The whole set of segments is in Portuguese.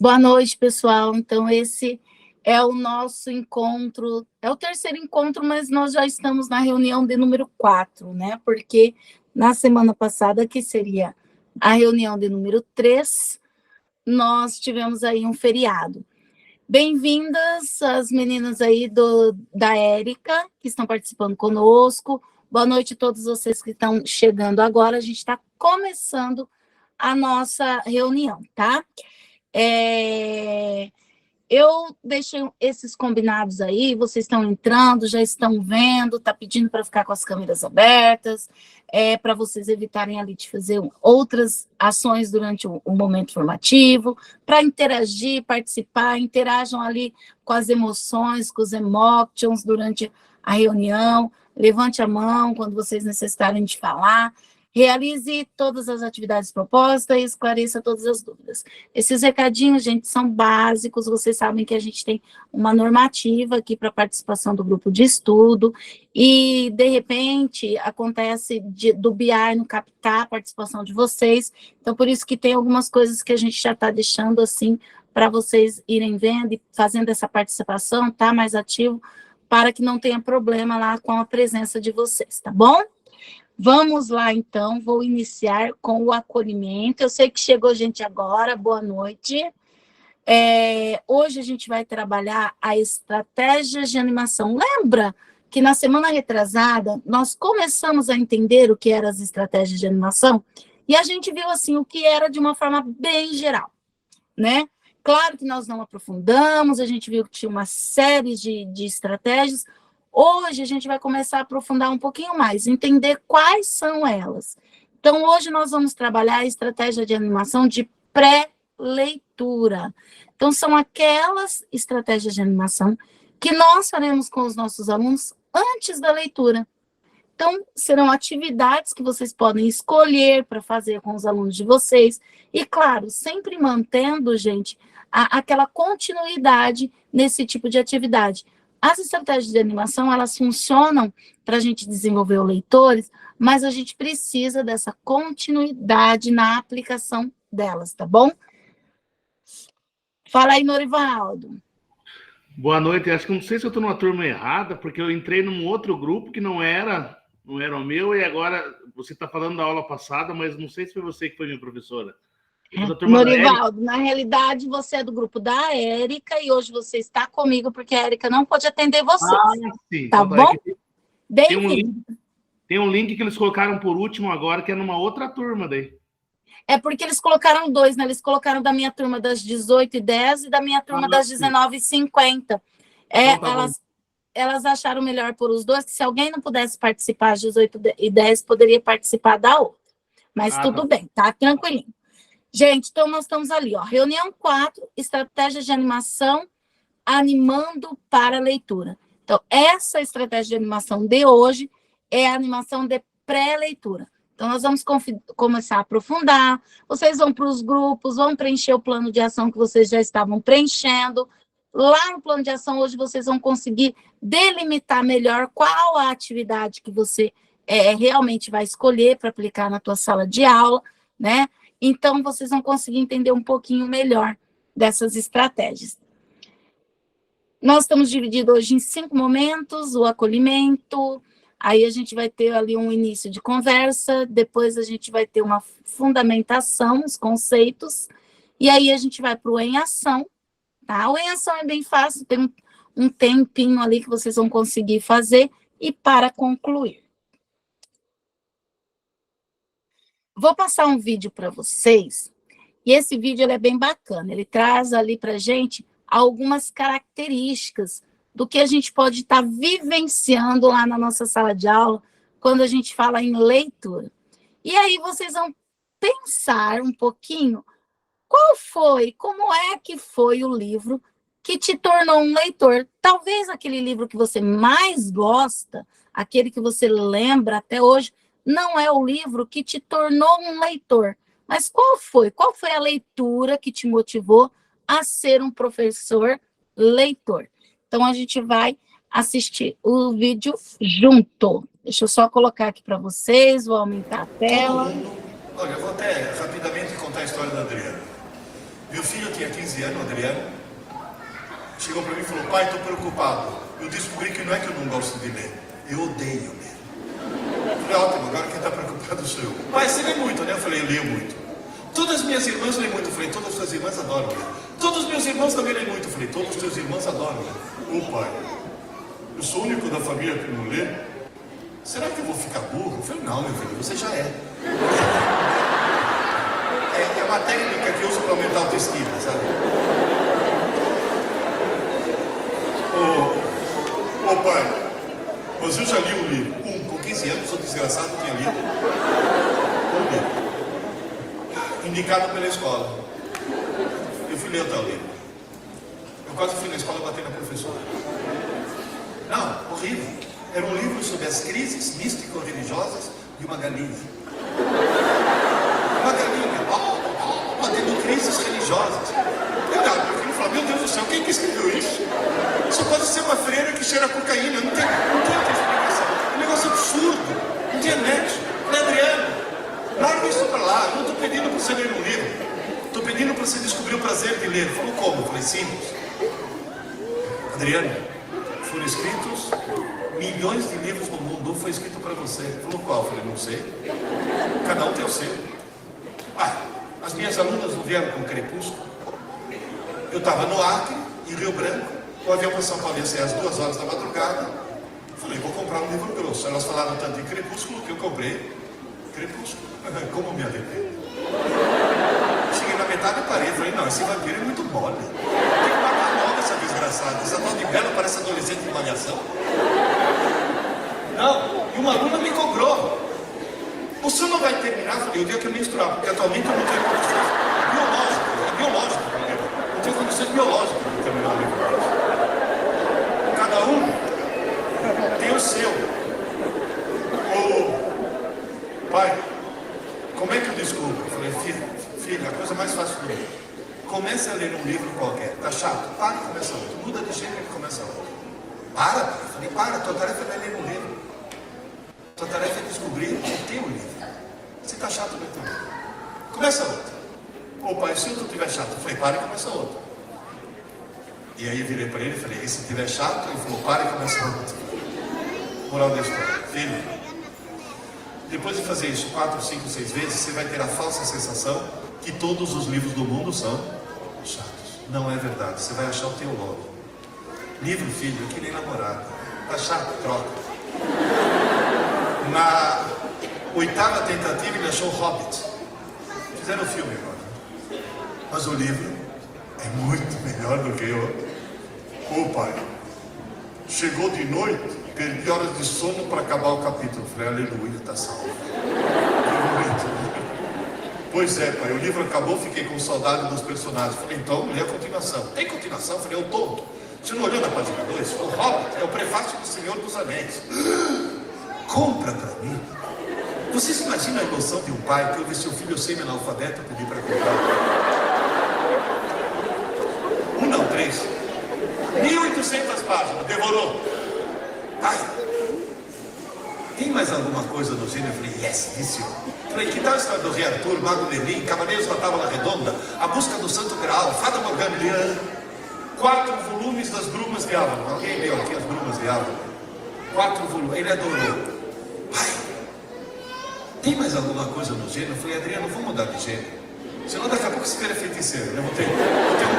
Boa noite, pessoal. Então, esse é o nosso encontro, é o terceiro encontro, mas nós já estamos na reunião de número 4, né? Porque na semana passada, que seria a reunião de número 3, nós tivemos aí um feriado. Bem-vindas as meninas aí da Érica, que estão participando conosco. Boa noite a todos vocês que estão chegando agora. A gente está começando a nossa reunião, tá? Eu deixei esses combinados aí, vocês estão entrando, já estão vendo, está pedindo para ficar com as câmeras abertas, para vocês evitarem ali de fazer outras ações durante o momento formativo, para interagir, participar, interajam ali com as emoções, com os emotions durante a reunião, levante a mão quando vocês necessitarem de falar, realize todas as atividades propostas e esclareça todas as dúvidas. Esses recadinhos, gente, são básicos, vocês sabem que a gente tem uma normativa aqui para participação do grupo de estudo, e, de repente, acontece do BI não captar a participação de vocês, então, por isso que tem algumas coisas que a gente já está deixando, assim, para vocês irem vendo e fazendo essa participação, tá, mais ativo, para que não tenha problema lá com a presença de vocês, tá bom? Vamos lá, então, vou iniciar com o acolhimento. Eu sei que chegou gente agora, boa noite. Hoje a gente vai trabalhar a estratégia de animação. Lembra que na semana retrasada nós começamos a entender o que eram as estratégias de animação? E a gente viu, assim, o que era de uma forma bem geral, né? Claro que nós não aprofundamos, a gente viu que tinha uma série de estratégias. Hoje a gente vai começar a aprofundar um pouquinho mais, entender quais são elas. Então, hoje nós vamos trabalhar a estratégia de animação de pré-leitura. Então, são aquelas estratégias de animação que nós faremos com os nossos alunos antes da leitura. Então, serão atividades que vocês podem escolher para fazer com os alunos de vocês. E, claro, sempre mantendo, gente, aquela continuidade nesse tipo de atividade. As estratégias de animação, elas funcionam para a gente desenvolver os leitores, mas a gente precisa dessa continuidade na aplicação delas, tá bom? Fala aí, Norivaldo. Boa noite. Acho que não sei se eu estou numa turma errada, porque eu entrei num outro grupo que não era o meu, e agora você está falando da aula passada, mas não sei se foi você que foi minha professora. Norivaldo, na realidade, você é do grupo da Érica e hoje você está comigo porque a Érica não pode atender vocês. Sim. Tá bom? Bem-vindo. Tem um link que eles colocaram por último agora, que é numa outra turma daí. É porque eles colocaram dois, né? Eles colocaram da minha turma das 18h10 e da minha turma das 19h50. Elas acharam melhor por os dois, que se alguém não pudesse participar às 18h10, poderia participar da outra. Mas tudo bem, tá? Tranquilinho. Gente, então nós estamos ali, ó, reunião 4, estratégia de animação, animando para a leitura. Então, essa estratégia de animação de hoje é a animação de pré-leitura. Então, nós vamos começar a aprofundar, vocês vão para os grupos, vão preencher o plano de ação que vocês já estavam preenchendo. Lá no plano de ação, hoje, vocês vão conseguir delimitar melhor qual a atividade que você realmente vai escolher para aplicar na tua sala de aula, né? Então, vocês vão conseguir entender um pouquinho melhor dessas estratégias. Nós estamos divididos hoje em 5 momentos, o acolhimento, aí a gente vai ter ali um início de conversa, depois a gente vai ter uma fundamentação, os conceitos, e aí a gente vai para o em ação, tá? O em ação é bem fácil, tem um tempinho ali que vocês vão conseguir fazer, e para concluir. Vou passar um vídeo para vocês, e esse vídeo ele é bem bacana, ele traz ali para a gente algumas características do que a gente pode estar vivenciando lá na nossa sala de aula, quando a gente fala em leitura. E aí vocês vão pensar um pouquinho, como é que foi o livro que te tornou um leitor? Talvez aquele livro que você mais gosta, aquele que você lembra até hoje, não é o livro que te tornou um leitor. Mas qual foi? Qual foi a leitura que te motivou a ser um professor leitor? Então, a gente vai assistir o vídeo junto. Deixa eu só colocar aqui para vocês, vou aumentar a tela. Olha, eu vou até rapidamente contar a história da Adriana. Meu filho tinha 15 anos, Adriano, chegou para mim e falou: pai, estou preocupado. Eu descobri que não é que eu não gosto de ler, eu odeio ler. Eu falei: ótimo, agora quem está preocupado sou eu. Pai, você lê muito, né? Eu falei: eu leio muito. Todas as minhas irmãs leem muito. Eu falei: todas as suas irmãs adoram ler. Todos os meus irmãos também leem muito. Eu falei: todos os teus irmãos adoram ler. Ô pai, eu sou o único da família que não lê. Será que eu vou ficar burro? Eu falei: não, meu filho, você já é. É uma técnica que eu uso para aumentar a autoestima, sabe? Ô pai, mas eu já li um livro. Com 15 anos, o desgraçado tinha lido um livro. Indicado pela escola. Eu fui ler o tal livro. Eu quase fui na escola bater na professora. Não, horrível. Era um livro sobre as crises místico-religiosas de uma galinha. Uma galinha, tendo crises religiosas. Eu olhava para aquilo e falava: meu Deus do céu, quem que escreveu isso? Só pode ser uma freira que cheira cocaína. Não tem outra explicação. É um negócio absurdo. Não tinha nexo. Eu falei: Adriano, larga isso para lá. Eu não estou pedindo para você ler um livro. Estou pedindo para você descobrir o prazer de ler. Ele falou: como? Eu falei: simples. Adriano, foram escritos milhões de livros no mundo. Um foi escrito para você. Ele falou: qual? Eu falei: não sei. Cada um tem o seu. As minhas alunas não vieram com Crepúsculo. Eu estava no Acre, em Rio Branco. O avião para São Paulo ia sair às 2 horas da madrugada. Falei: vou comprar um livro grosso. Elas falaram tanto em Crepúsculo que eu comprei Crepúsculo. Como me arrependo. Cheguei na metade e parei. Falei: não, esse vampiro é muito mole. Tem que pagar logo essa desgraçada. Essa tal de Bela parece adolescente de malhação. Não, e uma aluna me cobrou: o senhor não vai terminar? Eu falei: o dia que eu menstruar, porque atualmente eu não tenho condições biológicas. Não tenho condições biológicas de terminar o livro. Cada um tem o seu. Pai, como é que eu descubro? Eu falei: filha, a coisa mais fácil do mundo. Comece a ler um livro qualquer. Tá chato? Para e começa outro. Muda de gênero e começa outro. Para. Eu falei: para, tua tarefa não é ler um livro. Tua tarefa é descobrir o teu livro. Se tá chato, lê teu livro. Começa outro. Ô pai, se outro estiver chato, eu falei: para e começa outro. E aí eu virei para ele e falei: e se estiver chato? Ele falou: para e começa outro. Moral da história: filho, depois de fazer isso 4, 5, 6 vezes, você vai ter a falsa sensação que todos os livros do mundo são chatos. Não é verdade. Você vai achar o teu logo. Livro, filho, é que nem namorado. Tá chato? Troca. Na 8ª tentativa, ele achou o Hobbit. Fizeram o filme agora. Mas o livro é muito melhor do que o pai. Chegou de noite, perdi horas de sono para acabar o capítulo. Falei: aleluia, está salvo. Pois é, pai, o livro acabou, fiquei com saudade dos personagens. Falei: então, lê a continuação. Tem continuação? Falei: eu tonto. Você não olhou na página 2? O Hobbit é o prefácio do Senhor dos Anéis. Compra para mim. Vocês imaginam a emoção de um pai que ouve seu filho semi-analfabeto pedir para comprar? 1 não, 3. 1.800 páginas, devorou. Ai, tem mais alguma coisa do gênero? Eu falei: yes, disse eu. Falei: que tal a história do Rei Arthur, Mago Merlin, Cavaleiros da Távola Redonda, A Busca do Santo Graal, Fada Morgana? 4 volumes das Brumas de Avalon. Alguém leu aqui as Brumas de Avalon? 4 volumes. Ele adorou. Pai, tem mais alguma coisa no gênero? Eu falei: Adriano, vamos mudar de gênero. Senão daqui a pouco você vira feiticeiro. Eu vou ter um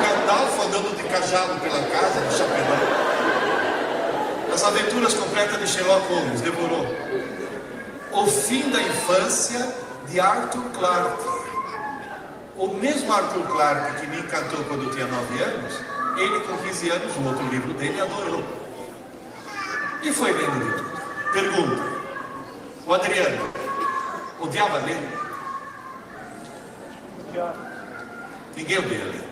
Gandalf andando de cajado pela casa, de chapéu. As aventuras completas de Sherlock Holmes. Devorou. O Fim da Infância, de Arthur Clarke. O mesmo Arthur Clarke que me encantou quando eu tinha 9 anos, ele com 15 anos, o outro livro dele, adorou. E foi lendo de tudo. Pergunta: o Adriano odiava ler? Ninguém odeia ler.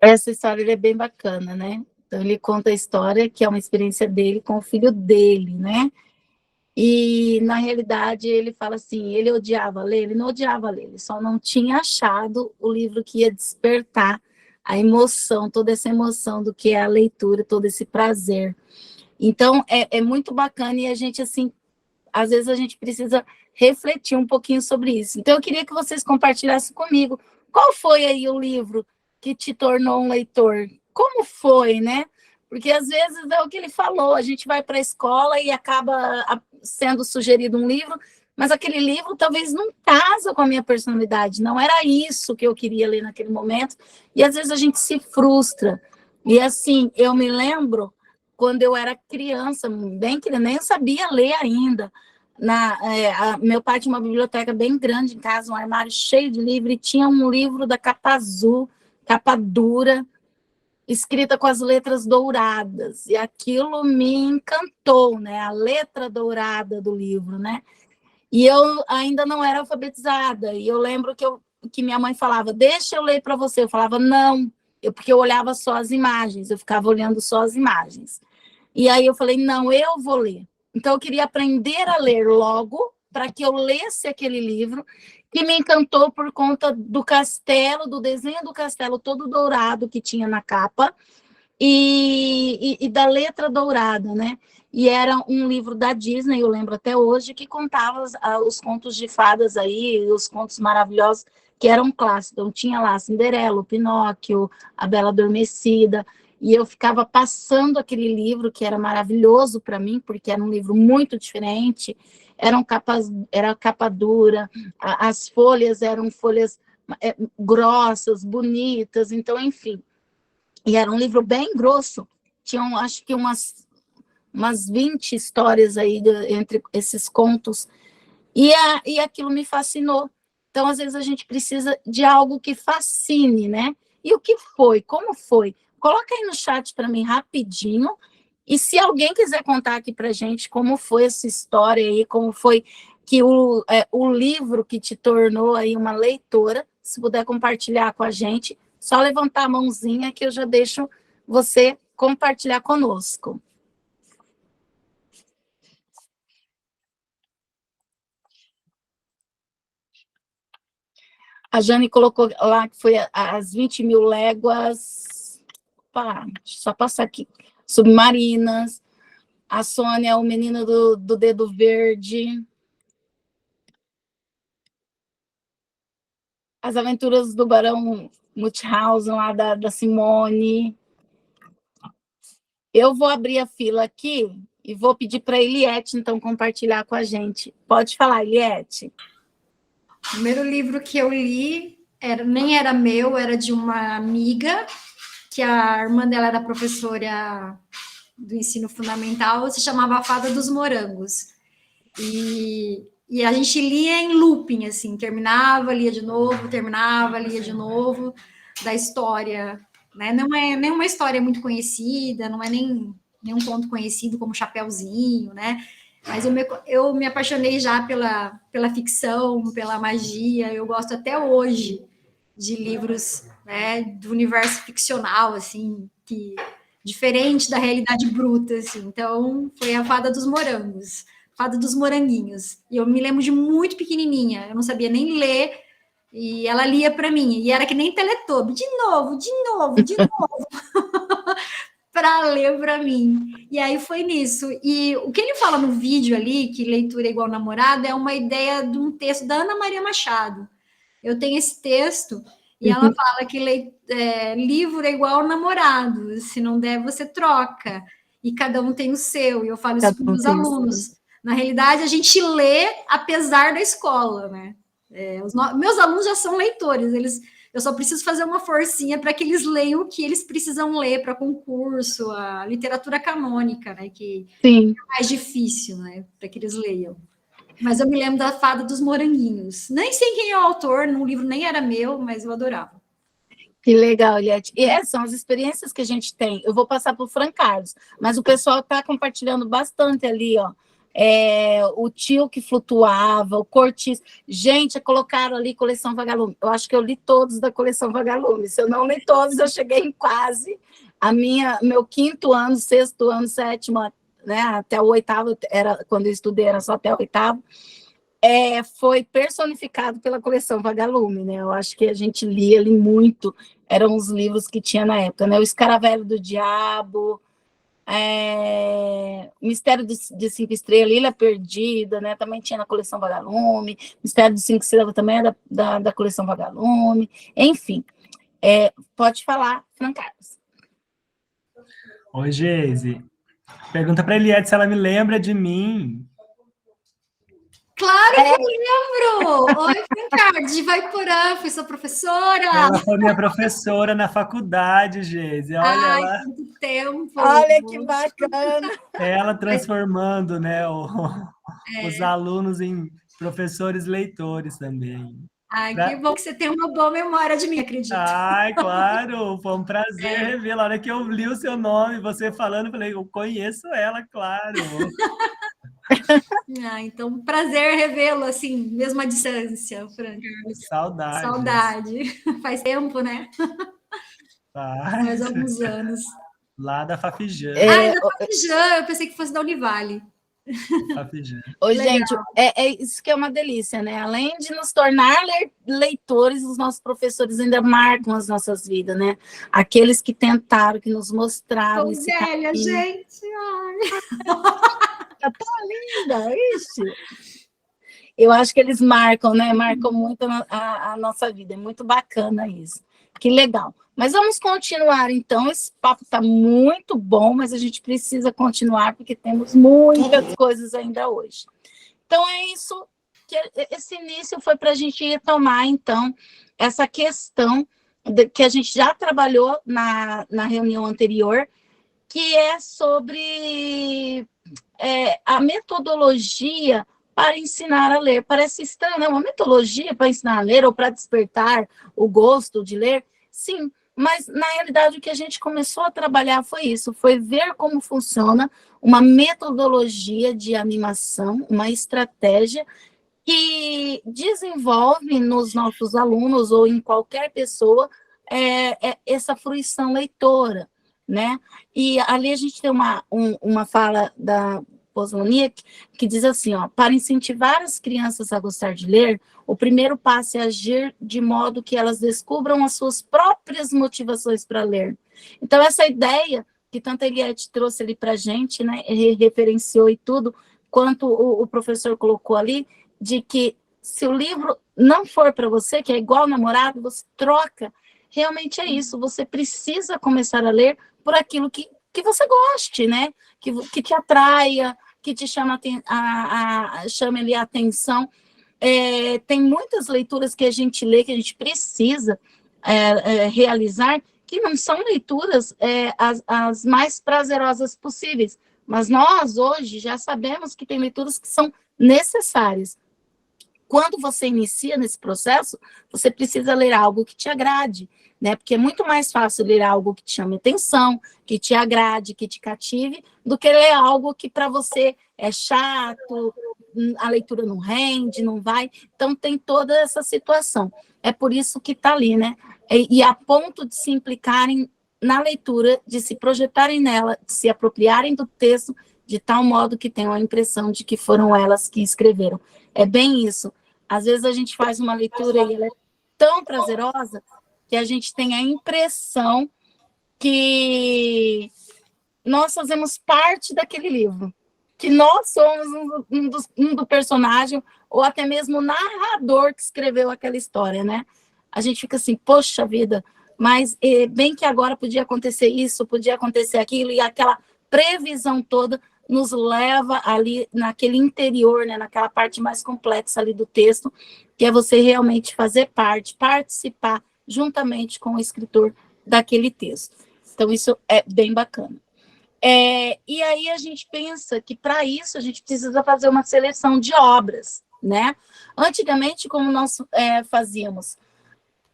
Essa história é bem bacana, né? Então, ele conta a história que é uma experiência dele com o filho dele, né? E, na realidade, ele fala assim, ele odiava ler? Ele não odiava ler, ele só não tinha achado o livro que ia despertar a emoção, toda essa emoção do que é a leitura, todo esse prazer. Então, é muito bacana e a gente, assim, às vezes a gente precisa refletir um pouquinho sobre isso. Então, eu queria que vocês compartilhassem comigo qual foi aí o livro que te tornou um leitor. Como foi, né? Porque, às vezes, é o que ele falou, a gente vai para a escola e acaba sendo sugerido um livro, mas aquele livro talvez não casa com a minha personalidade, não era isso que eu queria ler naquele momento, e às vezes a gente se frustra. E assim, eu me lembro, quando eu era criança, bem criança, nem sabia ler ainda, meu pai tinha uma biblioteca bem grande em casa, um armário cheio de livros, e tinha um livro da capa azul, capa dura, escrita com as letras douradas, e aquilo me encantou, né? A letra dourada do livro, né? E eu ainda não era alfabetizada, e eu lembro que minha mãe falava, deixa eu ler para você, eu falava, não, porque eu olhava só as imagens, eu ficava olhando só as imagens. E aí eu falei, não, eu vou ler. Então eu queria aprender a ler logo, para que eu lesse aquele livro, que me encantou por conta do castelo, do desenho do castelo todo dourado que tinha na capa, e da letra dourada, né? E era um livro da Disney, eu lembro até hoje, que contava os contos de fadas aí, os contos maravilhosos, que eram clássicos. Então tinha lá a Cinderela, o Pinóquio, a Bela Adormecida, e eu ficava passando aquele livro, que era maravilhoso para mim, porque era um livro muito diferente, era capa dura, as folhas eram folhas grossas, bonitas, então, enfim. E era um livro bem grosso, tinham, acho que umas 20 histórias aí entre esses contos, e aquilo me fascinou. Então, às vezes, a gente precisa de algo que fascine, né? E o que foi? Como foi? Coloca aí no chat para mim rapidinho, e se alguém quiser contar aqui para a gente como foi essa história aí, como foi que o livro que te tornou aí uma leitora, se puder compartilhar com a gente, só levantar a mãozinha que eu já deixo você compartilhar conosco. A Jane colocou lá que foi as 20 mil léguas. Opa, só passar aqui. Submarinas. A Sônia, o menino do dedo verde. As aventuras do Barão Munchausen, lá da Simone. Eu vou abrir a fila aqui e vou pedir para a Eliette, então, compartilhar com a gente. Pode falar, Eliette. O primeiro livro que eu li nem era meu, era de uma amiga, que a irmã dela era professora do ensino fundamental, se chamava A Fada dos Morangos. E a gente lia em looping, assim, terminava, lia de novo, terminava, lia de novo, da história, né? Não é nem uma história muito conhecida, não é nem um conto conhecido como Chapeuzinho, né? Mas eu me apaixonei já pela ficção, pela magia. Eu gosto até hoje de livros, né, do universo ficcional, assim, que diferente da realidade bruta, assim. Então, foi a Fada dos Morangos, Fada dos Moranguinhos. E eu me lembro de muito pequenininha, eu não sabia nem ler, e ela lia para mim, e era que nem Teletubby, de novo, para ler para mim. E aí foi nisso. E o que ele fala no vídeo ali, que leitura é igual namorado, é uma ideia de um texto da Ana Maria Machado. Eu tenho esse texto, e ela fala que livro é igual namorado, se não der, você troca. E cada um tem o seu. E eu falo isso para os alunos. Na realidade, a gente lê apesar da escola, né? Meus alunos já são leitores, eu só preciso fazer uma forcinha para que eles leiam o que eles precisam ler para concurso, a literatura canônica, né? Que Sim. É mais difícil, né? Para que eles leiam. Mas eu me lembro da Fada dos Moranguinhos. Nem sei quem é o autor, no livro nem era meu, mas eu adorava. Que legal, Eliette. E essas são as experiências que a gente tem. Eu vou passar para o Fran Carlos, mas o pessoal está compartilhando bastante ali, ó. O Tio que Flutuava, o Cortiço. Gente, colocaram ali Coleção Vagalume. Eu acho que eu li todos da Coleção Vagalume. Se eu não li todos, eu cheguei em quase. Meu 5º ano, 6º ano, 7º, né, até o 8º, quando eu estudei, era só até o 8º. Foi personificado pela Coleção Vagalume, né? Eu acho que a gente lia ali muito. Eram os livros que tinha na época, né? O Escaravelho do Diabo, Mistério de Cinco Estrelas, Ilha Perdida, né? Também tinha na coleção Vagalume. Mistério de Cinco Estrelas também é da coleção Vagalume. Enfim, pode falar, Fran Carlos. Oi, Geise. Pergunta para a Eliette se ela me lembra de mim. Claro que eu lembro! Oi, Ricardo, de Vaiporã, fui sua professora. Ela foi minha professora na faculdade, Geise. Olha, Ai, ela, quanto tempo! Olha que bacana! ela transformando, né, os alunos em professores leitores também. Ai, que bom que você tem uma boa memória de mim, acredito. Ai, claro, foi um prazer revê-la. A hora que eu li o seu nome, você falando, eu falei, eu conheço ela, claro. Então, prazer revê-lo, assim, mesmo à distância, Franca. Saudade. Saudade. Faz tempo, né? Faz alguns anos. Lá da Fafijã. Da Fafijã, eu pensei que fosse da Univale. Fafijã. Ô, gente, isso que é uma delícia, né? Além de nos tornar leitores, os nossos professores ainda marcam as nossas vidas, né? Aqueles que tentaram, que nos mostraram. Tô velha, gente. Tá linda, ixi. Eu acho que eles marcam, né? Marcam muito a nossa vida. É muito bacana isso. Que legal. Mas vamos continuar, então. Esse papo está muito bom, mas a gente precisa continuar, porque temos muitas coisas ainda hoje. Então, é isso. Esse início foi para a gente retomar, então, essa questão que a gente já trabalhou na reunião anterior, que é sobre a metodologia para ensinar a ler. Parece estranho, né? Uma metodologia para ensinar a ler ou para despertar o gosto de ler. Sim, mas, na realidade, o que a gente começou a trabalhar foi isso, foi ver como funciona uma metodologia de animação, uma estratégia que desenvolve nos nossos alunos ou em qualquer pessoa essa fruição leitora, né? E ali a gente tem uma fala da Wozniak que diz assim, ó, para incentivar as crianças a gostar de ler, o primeiro passo é agir de modo que elas descubram as suas próprias motivações para ler. Então, essa ideia que tanto a Eliette trouxe ali para a gente, né, referenciou e tudo, quanto o professor colocou ali, de que se o livro não for para você, que é igual namorado, você troca. Realmente é isso, você precisa começar a ler por aquilo que você goste, né? Que te atraia, que te chame ali a atenção. Tem muitas leituras que a gente lê, que a gente precisa realizar, que não são leituras as mais prazerosas possíveis, mas nós hoje já sabemos que tem leituras que são necessárias. Quando você inicia nesse processo, você precisa ler algo que te agrade, né? Porque é muito mais fácil ler algo que te chame atenção, que te agrade, que te cative, do que ler algo que para você é chato, a leitura não rende, não vai. Então, tem toda essa situação. É por isso que está ali, né? E a ponto de se implicarem na leitura, de se projetarem nela, de se apropriarem do texto, de tal modo que tenham a impressão de que foram elas que escreveram. É bem isso. Às vezes a gente faz uma leitura e ela é tão prazerosa que a gente tem a impressão que nós fazemos parte daquele livro, que nós somos um do personagem, ou até mesmo o narrador que escreveu aquela história, né? A gente fica assim, poxa vida, mas bem que agora podia acontecer isso, podia acontecer aquilo, e aquela previsão toda nos leva ali naquele interior, né, naquela parte mais complexa ali do texto, que é você realmente fazer parte, participar juntamente com o escritor daquele texto. Então, isso é bem bacana. E aí a gente pensa que, para isso, a gente precisa fazer uma seleção de obras, né? Antigamente, como nós fazíamos?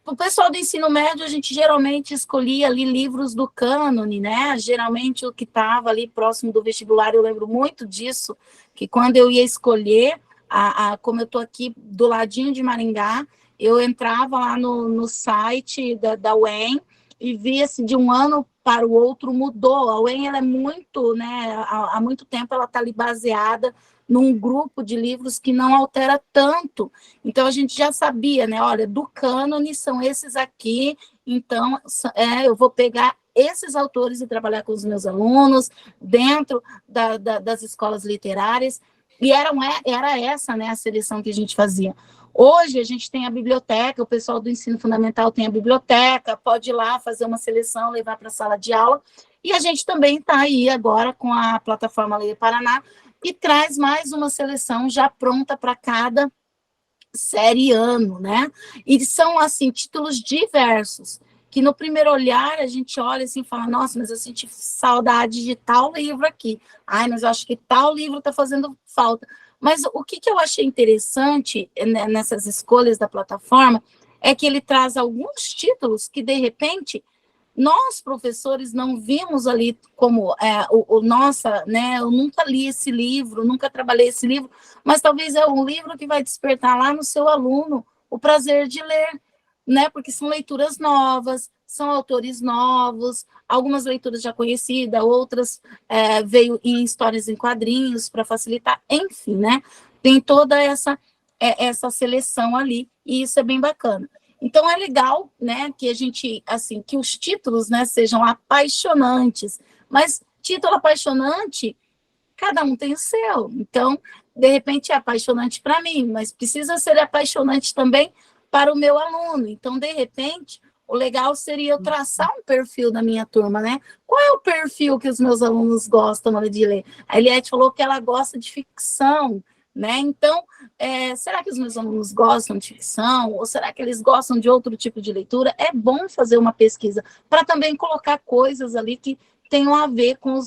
O pessoal do ensino médio, a gente geralmente escolhia ali livros do cânone, né? Geralmente o que estava ali próximo do vestibular, eu lembro muito disso, que quando eu ia escolher, como eu estou aqui do ladinho de Maringá, eu entrava lá no site da UEM e via se de um ano para o outro mudou. A UEM, ela é muito, né? Há muito tempo ela está ali baseada num grupo de livros que não altera tanto. Então, a gente já sabia, né? Olha, do cânone são esses aqui, então eu vou pegar esses autores e trabalhar com os meus alunos dentro das escolas literárias, e era essa, né, a seleção que a gente fazia. Hoje a gente tem a biblioteca, o pessoal do ensino fundamental tem a biblioteca, pode ir lá fazer uma seleção, levar para a sala de aula, e a gente também está aí agora com a plataforma Leia Paraná, e traz mais uma seleção já pronta para cada série ano, né? E são, assim, títulos diversos, que no primeiro olhar a gente olha assim e fala, nossa, mas eu senti saudade de tal livro aqui. Ai, mas eu acho que tal livro está fazendo falta. Mas o que eu achei interessante nessas escolhas da plataforma é que ele traz alguns títulos que, de repente, nós, professores, não vimos ali como nossa, né? Eu nunca li esse livro, nunca trabalhei esse livro, mas talvez é um livro que vai despertar lá no seu aluno o prazer de ler, né? Porque são leituras novas, são autores novos, algumas leituras já conhecidas, outras veio em histórias em quadrinhos para facilitar, enfim, né? Tem toda essa seleção ali, e isso é bem bacana. Então, é legal, né, que a gente, assim, que os títulos, né, sejam apaixonantes, mas título apaixonante, cada um tem o seu. Então, de repente, é apaixonante para mim, mas precisa ser apaixonante também para o meu aluno. Então, de repente, o legal seria eu traçar um perfil da minha turma, né? Qual é o perfil que os meus alunos gostam de ler? A Eliette falou que ela gosta de ficção, né? Então, será que os meus alunos gostam de ficção? Ou será que eles gostam de outro tipo de leitura? É bom fazer uma pesquisa para também colocar coisas ali que tenham a ver com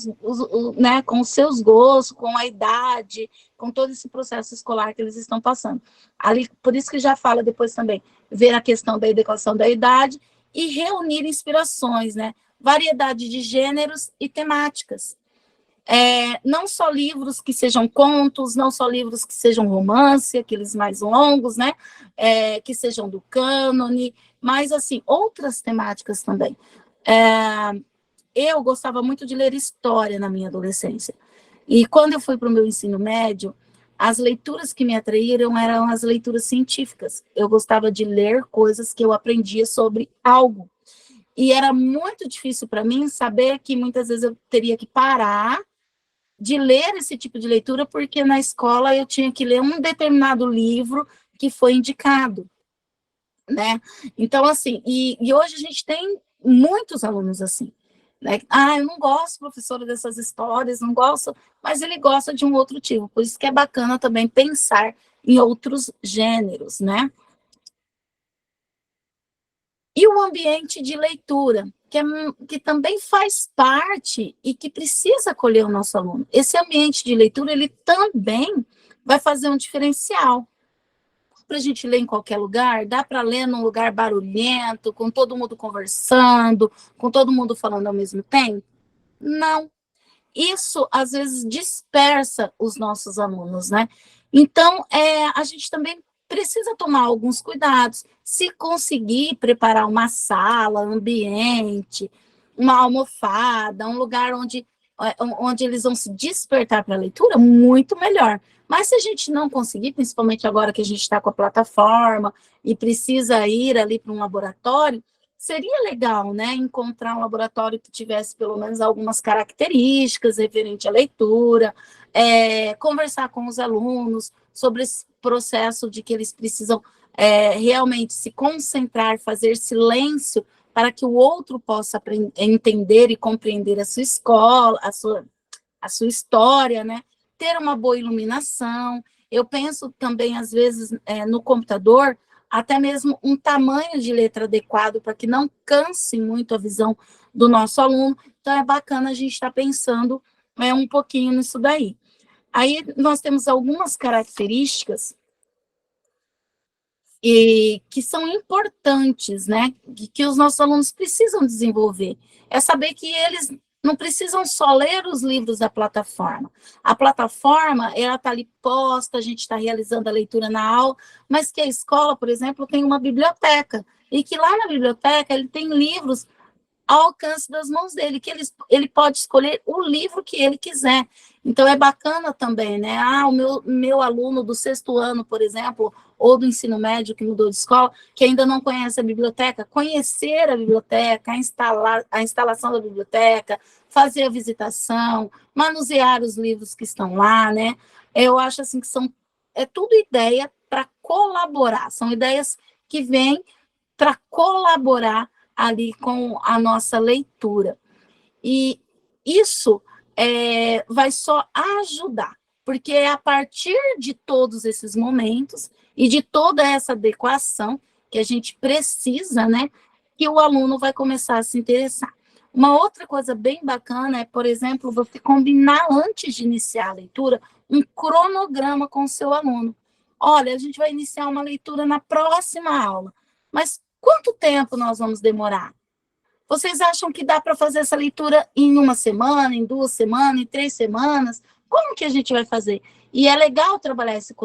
né, com os seus gostos, com a idade, com todo esse processo escolar que eles estão passando. Ali, por isso que já fala depois também, ver a questão da adequação da idade e reunir inspirações, né? Variedade de gêneros e temáticas. Não só livros que sejam contos, não só livros que sejam romance, aqueles mais longos, né? Que sejam do cânone, mas, assim, outras temáticas também. Eu gostava muito de ler história na minha adolescência. E quando eu fui para o meu ensino médio, as leituras que me atraíram eram as leituras científicas. Eu gostava de ler coisas que eu aprendia sobre algo. E era muito difícil para mim saber que muitas vezes eu teria que parar de ler esse tipo de leitura, porque na escola eu tinha que ler um determinado livro que foi indicado, né? Então, assim, e hoje a gente tem muitos alunos assim, né? Eu não gosto, professora, dessas histórias, não gosto, mas ele gosta de um outro tipo, por isso que é bacana também pensar em outros gêneros, né? E o ambiente de leitura, que também faz parte e que precisa acolher o nosso aluno. Esse ambiente de leitura, ele também vai fazer um diferencial. Para a gente ler em qualquer lugar, dá para ler num lugar barulhento, com todo mundo conversando, com todo mundo falando ao mesmo tempo? Não. Isso, às vezes, dispersa os nossos alunos, né? Então, a gente também precisa tomar alguns cuidados. Se conseguir preparar uma sala, um ambiente, uma almofada, um lugar onde eles vão se despertar para a leitura, muito melhor. Mas se a gente não conseguir, principalmente agora que a gente está com a plataforma e precisa ir ali para um laboratório, seria legal, né, encontrar um laboratório que tivesse pelo menos algumas características referente à leitura, conversar com os alunos sobre esse processo de que eles precisam realmente se concentrar, fazer silêncio para que o outro possa entender e compreender a sua escola, a sua história, né? Ter uma boa iluminação. Eu penso também, às vezes, no computador, até mesmo um tamanho de letra adequado para que não canse muito a visão do nosso aluno. Então, é bacana a gente estar pensando um pouquinho nisso daí. Aí, nós temos algumas características que são importantes, né? Que os nossos alunos precisam desenvolver. É saber que eles não precisam só ler os livros da plataforma. A plataforma, ela está ali posta, a gente está realizando a leitura na aula, mas que a escola, por exemplo, tem uma biblioteca, e que lá na biblioteca ele tem livros ao alcance das mãos dele, que ele pode escolher o livro que ele quiser. Então, é bacana também, né? O meu aluno do 6º ano, por exemplo, ou do ensino médio que mudou de escola, que ainda não conhece a biblioteca, conhecer a biblioteca, a instalação da biblioteca, fazer a visitação, manusear os livros que estão lá, né? Eu acho assim que é tudo ideia para colaborar, são ideias que vêm para colaborar ali com a nossa leitura. E isso vai só ajudar, porque é a partir de todos esses momentos e de toda essa adequação que a gente precisa, né, que o aluno vai começar a se interessar. Uma outra coisa bem bacana é, por exemplo, você combinar antes de iniciar a leitura um cronograma com o seu aluno. Olha, a gente vai iniciar uma leitura na próxima aula, mas quanto tempo nós vamos demorar? Vocês acham que dá para fazer essa leitura em 1 semana, em 2 semanas, em 3 semanas? Como que a gente vai fazer? E é legal trabalhar esse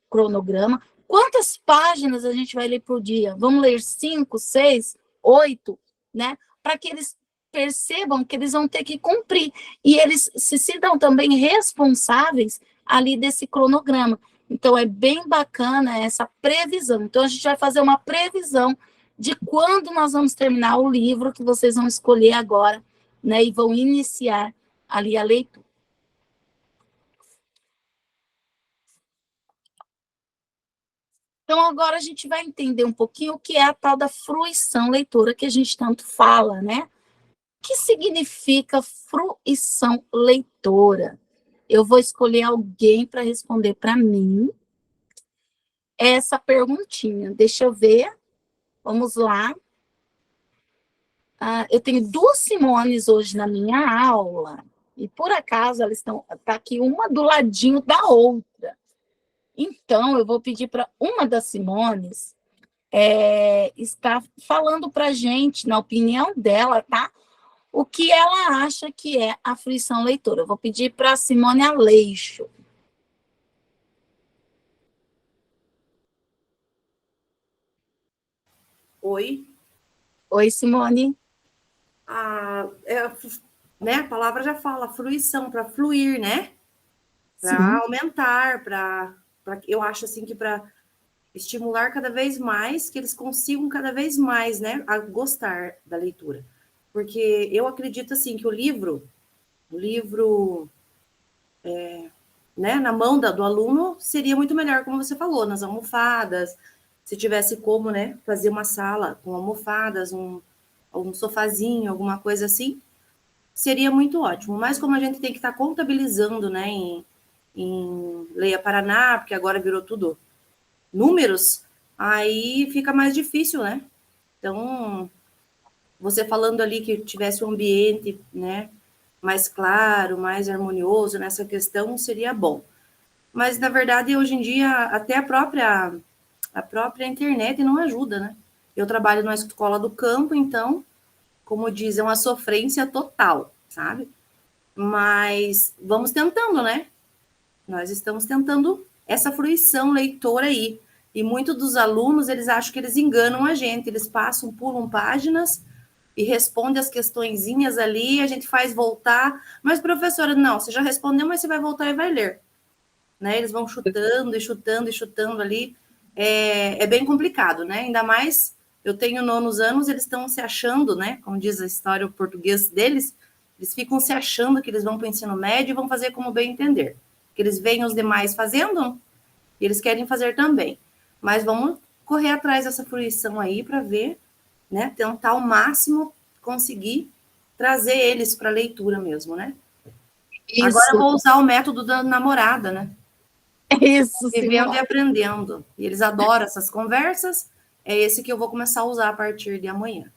cronograma. Quantas páginas a gente vai ler por dia? Vamos ler 5, 6, 8, né? Para que eles percebam que eles vão ter que cumprir. E eles se sintam também responsáveis ali desse cronograma. Então, é bem bacana essa previsão. Então, a gente vai fazer uma previsão de quando nós vamos terminar o livro que vocês vão escolher agora, né, e vão iniciar ali a leitura. Então, agora a gente vai entender um pouquinho o que é a tal da fruição leitora que a gente tanto fala, né? O que significa fruição leitora? Eu vou escolher alguém para responder para mim essa perguntinha. Deixa eu ver. Vamos lá. Eu tenho 2 Simones hoje na minha aula. E, por acaso, elas tá aqui uma do ladinho da outra. Então, eu vou pedir para uma das Simones estar falando para a gente, na opinião dela, tá? O que ela acha que é a fruição leitora. Eu vou pedir para a Simone Aleixo. Oi. Oi, Simone. Né, a palavra já fala, fruição, para fluir, né? Para aumentar, eu acho assim que para estimular cada vez mais, que eles consigam cada vez mais, né, a gostar da leitura. Porque eu acredito assim que o livro, né, na mão do aluno seria muito melhor, como você falou, nas almofadas, se tivesse como, né, fazer uma sala com almofadas, um sofazinho, alguma coisa assim, seria muito ótimo. Mas como a gente tem que estar contabilizando, né, em Leia Paraná, porque agora virou tudo números, aí fica mais difícil, né? Então, você falando ali que tivesse um ambiente, né, mais claro, mais harmonioso nessa questão, seria bom. Mas, na verdade, hoje em dia, até a própria internet não ajuda, né? Eu trabalho numa escola do campo, então, como diz, é uma sofrência total, sabe? Mas vamos tentando, né? Nós estamos tentando essa fruição leitora aí. E muitos dos alunos, eles acham que eles enganam a gente, eles pulam páginas e respondem as questõezinhas ali, a gente faz voltar. Mas, professora, não, você já respondeu, mas você vai voltar e vai ler. Né? Eles vão chutando e chutando e chutando ali. É bem complicado, né? Ainda mais, eu tenho 9 anos, eles estão se achando, né? Como diz a história, o português deles, eles ficam se achando que eles vão para o ensino médio e vão fazer como bem entender. Que eles veem os demais fazendo e eles querem fazer também. Mas vamos correr atrás dessa fruição aí para ver, né? Tentar ao máximo conseguir trazer eles para a leitura mesmo, né? Isso. Agora eu vou usar o método da namorada, né? Isso, vivendo e aprendendo. E eles adoram essas conversas. É esse que eu vou começar a usar a partir de amanhã.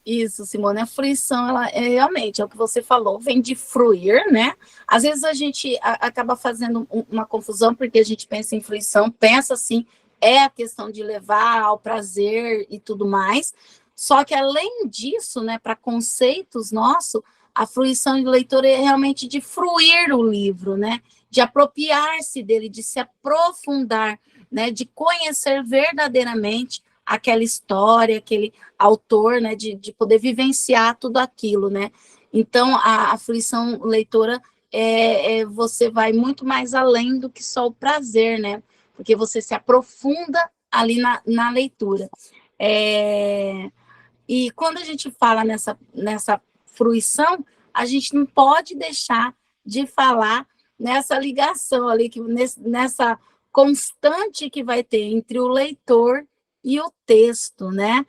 Isso, Simone. A fruição, ela realmente, é o que você falou, vem de fruir, né? Às vezes a gente acaba fazendo uma confusão, porque a gente pensa em fruição, pensa assim, é a questão de levar ao prazer e tudo mais. Só que, além disso, né, para conceitos nossos, a fruição de leitor é realmente de fruir o livro, né? De apropriar-se dele, de se aprofundar, né? De conhecer verdadeiramente aquela história, aquele autor, né, de poder vivenciar tudo aquilo, né? Então, a fruição leitora, você vai muito mais além do que só o prazer, né? Porque você se aprofunda ali na leitura. E quando a gente fala nessa fruição, a gente não pode deixar de falar nessa ligação ali, nessa constante que vai ter entre o leitor e o texto, né?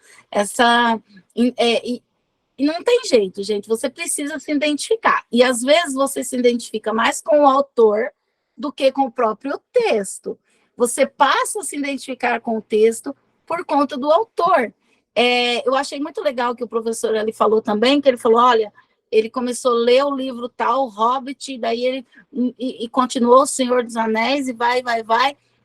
E não tem jeito, gente, você precisa se identificar. E às vezes você se identifica mais com o autor do que com o próprio texto. Você passa a se identificar com o texto por conta do autor. Eu achei muito legal que o professor ali falou também, que ele falou, olha, ele começou a ler o livro tal, Hobbit, daí ele e continuou O Senhor dos Anéis, e vai.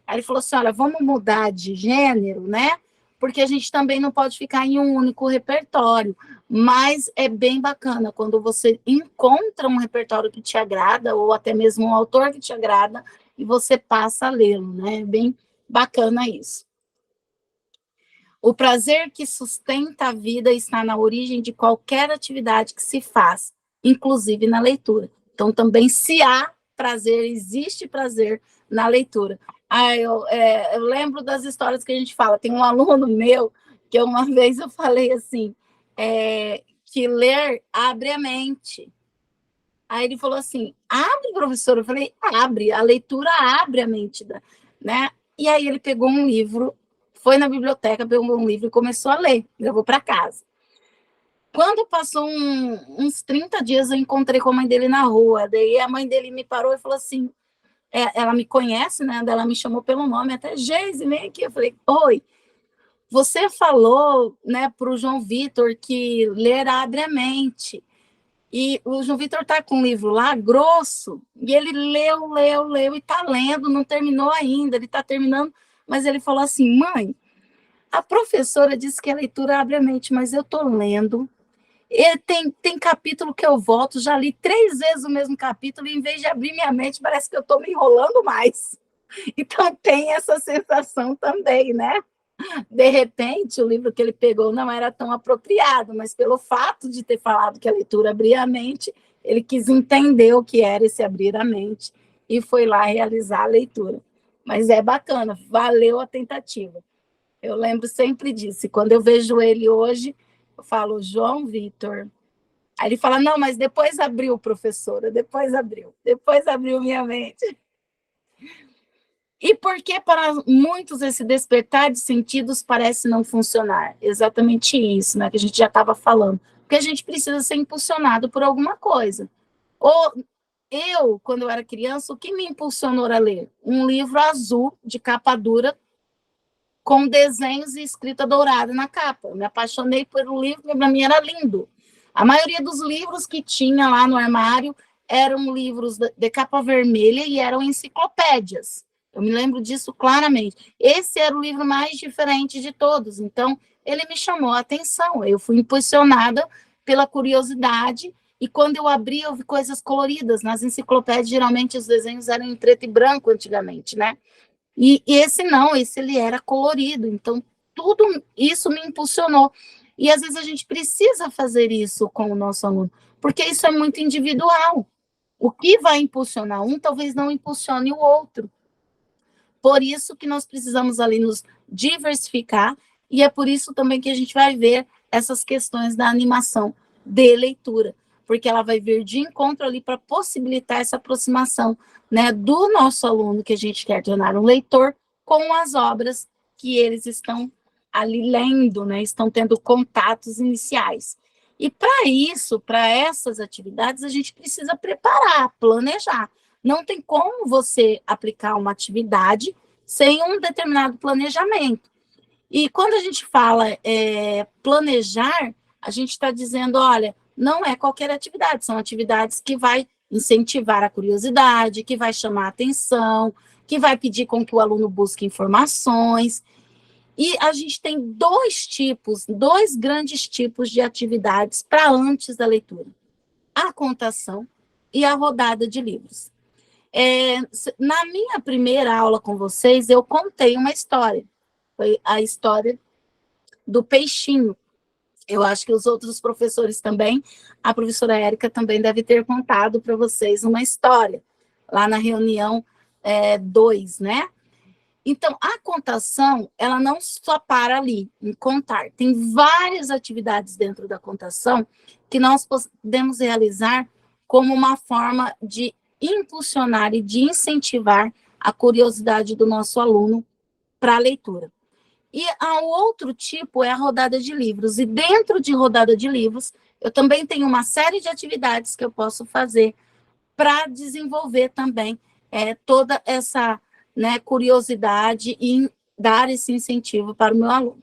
Aí ele falou assim, olha, vamos mudar de gênero, né? Porque a gente também não pode ficar em um único repertório, mas é bem bacana quando você encontra um repertório que te agrada, ou até mesmo um autor que te agrada, e você passa a lê-lo, né? É bem bacana isso. O prazer que sustenta a vida está na origem de qualquer atividade que se faz, inclusive na leitura. Então, também, se há prazer, existe prazer na leitura. Eu lembro das histórias que a gente fala. Tem um aluno meu, que uma vez eu falei assim, que ler abre a mente. Aí ele falou assim, abre, professor? Eu falei, abre, a leitura abre a mente, né? E aí ele pegou um livro, foi na biblioteca, pegou um livro e começou a ler, levou para casa. Quando passou uns 30 dias, eu encontrei com a mãe dele na rua, daí a mãe dele me parou e falou assim, ela me conhece, né, ela me chamou pelo nome, até Geise, vem aqui, eu falei, oi, você falou, né, para o João Vitor que ler abre a mente, e o João Vitor está com um livro lá, grosso, e ele leu, e está lendo, não terminou ainda, ele está terminando, mas ele falou assim, mãe, a professora disse que a leitura abre a mente, mas eu estou lendo, e tem capítulo que eu volto, já li 3 vezes o mesmo capítulo, e em vez de abrir minha mente, parece que eu estou me enrolando mais. Então tem essa sensação também, né? De repente, o livro que ele pegou não era tão apropriado, mas pelo fato de ter falado que a leitura abria a mente, ele quis entender o que era esse abrir a mente e foi lá realizar a leitura. Mas é bacana, valeu a tentativa. Eu lembro sempre disso. E quando eu vejo ele hoje, eu falo, João Vitor. Aí ele fala, não, mas depois abriu, professora, depois abriu minha mente. E por que para muitos esse despertar de sentidos parece não funcionar? Exatamente isso, né, que a gente já estava falando. Porque a gente precisa ser impulsionado por alguma coisa. Eu, quando eu era criança, o que me impulsionou a ler? Um livro azul, de capa dura, com desenhos e escrita dourada na capa. Eu me apaixonei pelo livro, porque para mim era lindo. A maioria dos livros que tinha lá no armário eram livros de capa vermelha e eram enciclopédias. Eu me lembro disso claramente. Esse era o livro mais diferente de todos, então ele me chamou a atenção. Eu fui impulsionada pela curiosidade, e quando eu abri, eu vi coisas coloridas. Nas enciclopédias, geralmente, os desenhos eram em preto e branco antigamente, né? E esse não, esse ele era colorido. Então, tudo isso me impulsionou. E às vezes a gente precisa fazer isso com o nosso aluno, porque isso é muito individual. O que vai impulsionar um, talvez não impulsione o outro. Por isso que nós precisamos ali nos diversificar, e é por isso também que a gente vai ver essas questões da animação de leitura, porque ela vai vir de encontro ali para possibilitar essa aproximação, né, do nosso aluno que a gente quer tornar um leitor com as obras que eles estão ali lendo, né, estão tendo contatos iniciais. E para isso, para essas atividades, a gente precisa preparar, planejar. Não tem como você aplicar uma atividade sem um determinado planejamento. E quando a gente fala planejar, a gente está dizendo, olha, não é qualquer atividade, são atividades que vai incentivar a curiosidade, que vai chamar a atenção, que vai pedir com que o aluno busque informações. E a gente tem dois grandes tipos de atividades para antes da leitura. A contação e a rodada de livros. Na minha primeira aula com vocês, eu contei uma história. Foi a história do peixinho. Eu acho que os outros professores também, a professora Érica também deve ter contado para vocês uma história, lá na reunião 2, né? Então, a contação, ela não só para ali, em contar. Tem várias atividades dentro da contação que nós podemos realizar como uma forma de impulsionar e de incentivar a curiosidade do nosso aluno para a leitura. E o outro tipo é a rodada de livros. E dentro de rodada de livros, eu também tenho uma série de atividades que eu posso fazer para desenvolver também toda essa, né, curiosidade e dar esse incentivo para o meu aluno.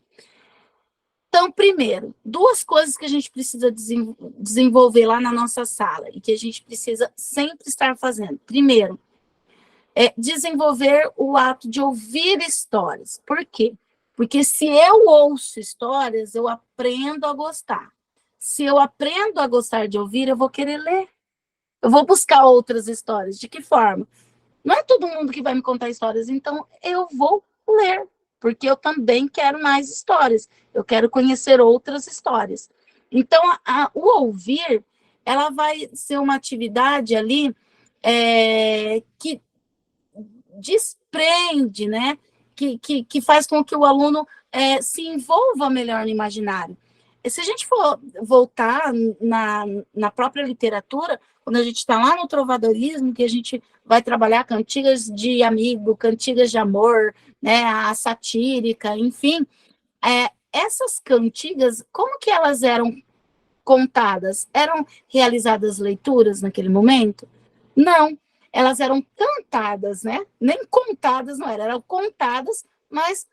Então, primeiro, 2 coisas que a gente precisa desenvolver lá na nossa sala e que a gente precisa sempre estar fazendo. Primeiro, desenvolver o ato de ouvir histórias. Por quê? Porque se eu ouço histórias, eu aprendo a gostar. Se eu aprendo a gostar de ouvir, eu vou querer ler. Eu vou buscar outras histórias. De que forma? Não é todo mundo que vai me contar histórias, então eu vou ler, porque eu também quero mais histórias. Eu quero conhecer outras histórias. Então, o ouvir, ela vai ser uma atividade ali que desprende, né? Que faz com que o aluno se envolva melhor no imaginário. E se a gente for voltar na própria literatura, quando a gente está lá no trovadorismo, que a gente vai trabalhar cantigas de amigo, cantigas de amor, né, a satírica, enfim, essas cantigas, como que elas eram contadas? Eram realizadas leituras naquele momento? Não, elas eram cantadas, né? Nem contadas não eram contadas, mas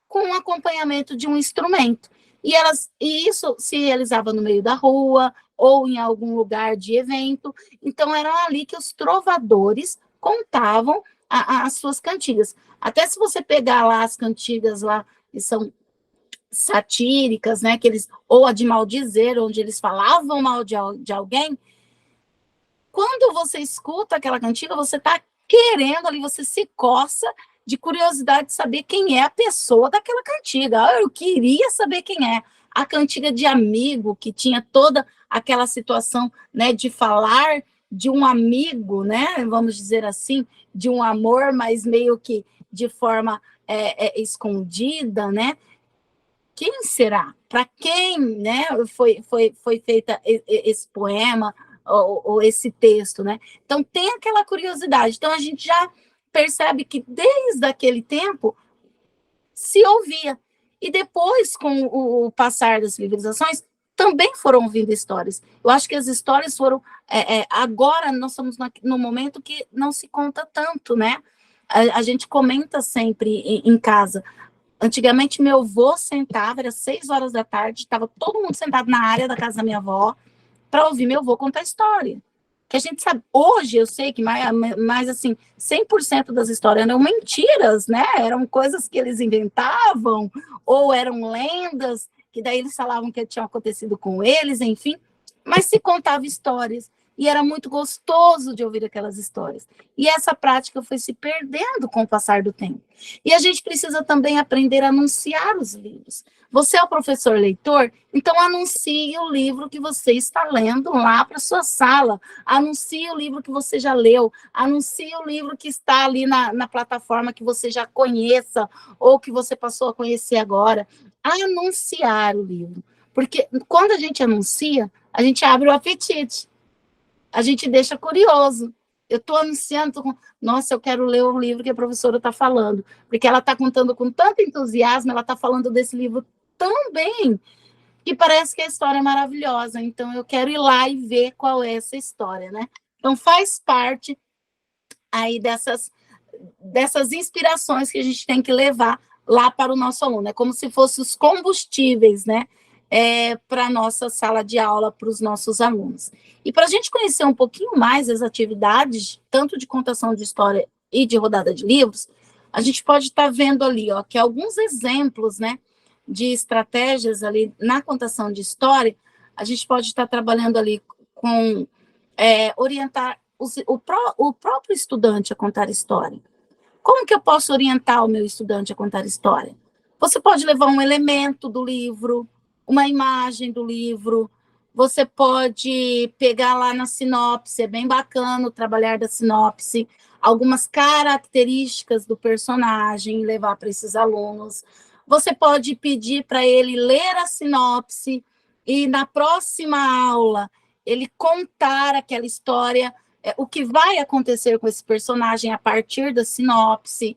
com o acompanhamento de um instrumento. E isso se realizava no meio da rua ou em algum lugar de evento. Então, era ali que os trovadores contavam as suas cantigas. Até se você pegar lá as cantigas lá, que são satíricas, né, ou a de maldizer, onde eles falavam mal de alguém, quando você escuta aquela cantiga, você está querendo ali, você se coça de curiosidade de saber quem é a pessoa daquela cantiga. Eu queria saber quem é. A cantiga de amigo, que tinha toda aquela situação, né, de falar de um amigo, né, vamos dizer assim, de um amor, mas meio que de forma escondida, né? Quem será? Para quem, né, foi feita esse poema ou esse texto, né? Então, tem aquela curiosidade. Então, a gente já percebe que desde aquele tempo se ouvia. E depois, com o passar das civilizações, também foram ouvindo histórias. Eu acho que as histórias foram... agora, nós estamos no momento que não se conta tanto, né? A gente comenta sempre em casa. Antigamente, meu avô sentava, era 6 horas da tarde, estava todo mundo sentado na área da casa da minha avó para ouvir meu avô contar história. Que a gente sabe, hoje eu sei que mais assim, 100% das histórias eram mentiras, né? Eram coisas que eles inventavam, ou eram lendas, que daí eles falavam que tinham acontecido com eles, enfim. Mas se contava histórias, e era muito gostoso de ouvir aquelas histórias. E essa prática foi se perdendo com o passar do tempo. E a gente precisa também aprender a anunciar os livros. Você é o professor leitor, então anuncie o livro que você está lendo lá para sua sala. Anuncie o livro que você já leu. Anuncie o livro que está ali na plataforma que você já conheça ou que você passou a conhecer agora. Anunciar o livro. Porque quando a gente anuncia, a gente abre o apetite. A gente deixa curioso. Eu estou anunciando, nossa, eu quero ler o livro que a professora está falando, porque ela está contando com tanto entusiasmo, ela está falando desse livro tão bem, que parece que a história é maravilhosa. Então, eu quero ir lá e ver qual é essa história, né? Então, faz parte aí dessas inspirações que a gente tem que levar lá para o nosso aluno. É como se fossem os combustíveis, né? Para a nossa sala de aula, para os nossos alunos. E para a gente conhecer um pouquinho mais as atividades, tanto de contação de história e de rodada de livros, a gente pode estar vendo ali, ó, que alguns exemplos, né, de estratégias ali na contação de história, a gente pode estar trabalhando ali com orientar o próprio estudante a contar história. Como que eu posso orientar o meu estudante a contar história? Você pode levar um elemento do livro, uma imagem do livro, você pode pegar lá na sinopse, é bem bacana o trabalhar da sinopse, algumas características do personagem e levar para esses alunos. Você pode pedir para ele ler a sinopse e na próxima aula ele contar aquela história, o que vai acontecer com esse personagem a partir da sinopse,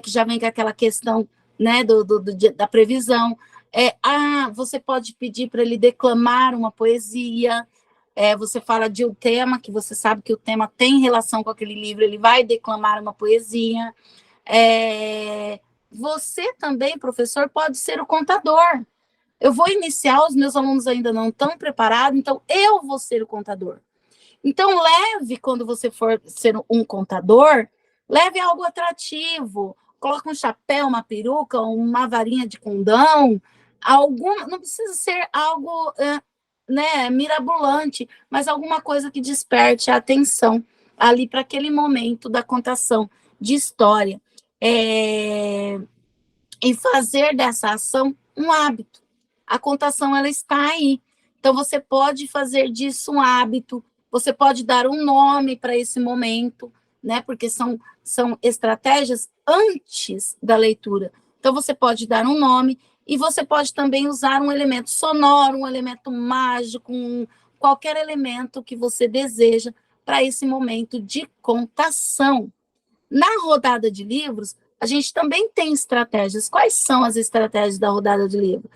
que já vem com aquela questão, né, da previsão. Você pode pedir para ele declamar uma poesia, você fala de um tema, que você sabe que o tema tem relação com aquele livro, ele vai declamar uma poesia. Você também, professor, pode ser o contador. Eu vou iniciar, os meus alunos ainda não estão preparados, então eu vou ser o contador. Então, leve, quando você for ser um contador, leve algo atrativo, coloque um chapéu, uma peruca, uma varinha de condão, não precisa ser algo mirabolante, mas alguma coisa que desperte a atenção ali para aquele momento da contação de história. E fazer dessa ação um hábito. A contação, ela está aí. Então, você pode fazer disso um hábito, você pode dar um nome para esse momento, né? Porque são estratégias antes da leitura. Então, você pode dar um nome e você pode também usar um elemento sonoro, um elemento mágico, qualquer elemento que você deseja para esse momento de contação. Na rodada de livros, a gente também tem estratégias. Quais são as estratégias da rodada de livro?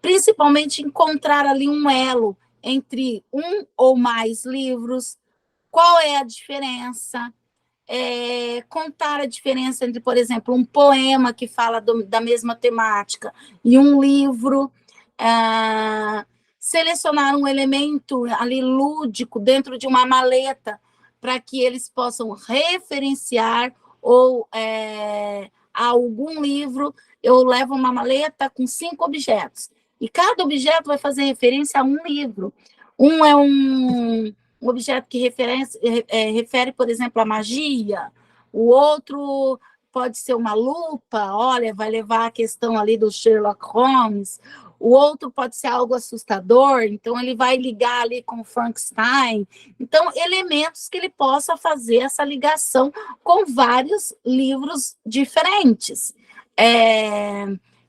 Principalmente encontrar ali um elo entre um ou mais livros. Qual é a diferença? Contar a diferença entre, por exemplo, um poema que fala da mesma temática e um livro. Selecionar um elemento ali lúdico dentro de uma maleta para que eles possam referenciar ou a algum livro. Eu levo uma maleta com 5 objetos, e cada objeto vai fazer referência a um livro. Um é um objeto que refere, por exemplo, à magia, o outro pode ser uma lupa, olha, vai levar a questão ali do Sherlock Holmes, o outro pode ser algo assustador, então ele vai ligar ali com o Frankenstein. Então, elementos que ele possa fazer essa ligação com vários livros diferentes.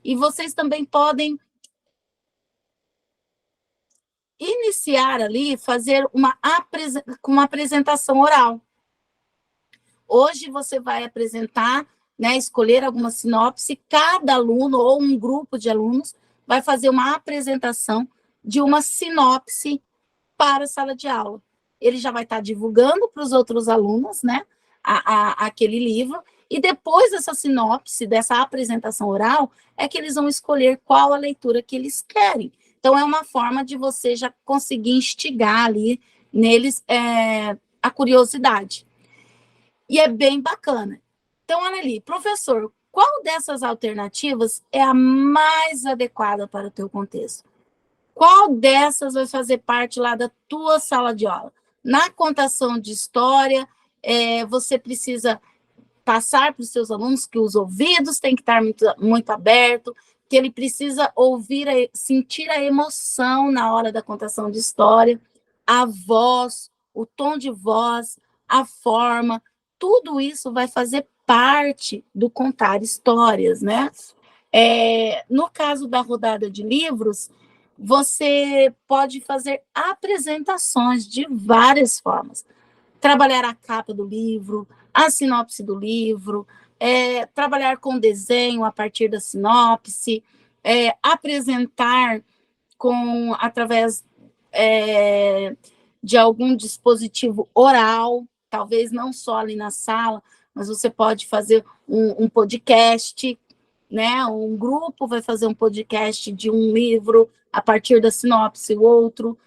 E vocês também podem iniciar ali, fazer uma apresentação oral. Hoje você vai apresentar, né, escolher alguma sinopse, cada aluno ou um grupo de alunos vai fazer uma apresentação de uma sinopse para a sala de aula. Ele já vai estar divulgando para os outros alunos, né, aquele livro, e depois dessa sinopse, dessa apresentação oral, é que eles vão escolher qual a leitura que eles querem. Então, é uma forma de você já conseguir instigar ali neles a curiosidade. E é bem bacana. Então, olha ali, professor, qual dessas alternativas é a mais adequada para o teu contexto? Qual dessas vai fazer parte lá da tua sala de aula? Na contação de história, você precisa passar para os seus alunos que os ouvidos têm que estar muito abertos, que ele precisa ouvir, sentir a emoção na hora da contação de história, a voz, o tom de voz, a forma, tudo isso vai fazer parte do contar histórias, né? No caso da rodada de livros, você pode fazer apresentações de várias formas. Trabalhar a capa do livro, a sinopse do livro, trabalhar com desenho a partir da sinopse, apresentar através de algum dispositivo oral, talvez não só ali na sala, mas você pode fazer um podcast, né? Um grupo vai fazer um podcast de um livro a partir da sinopse, o outro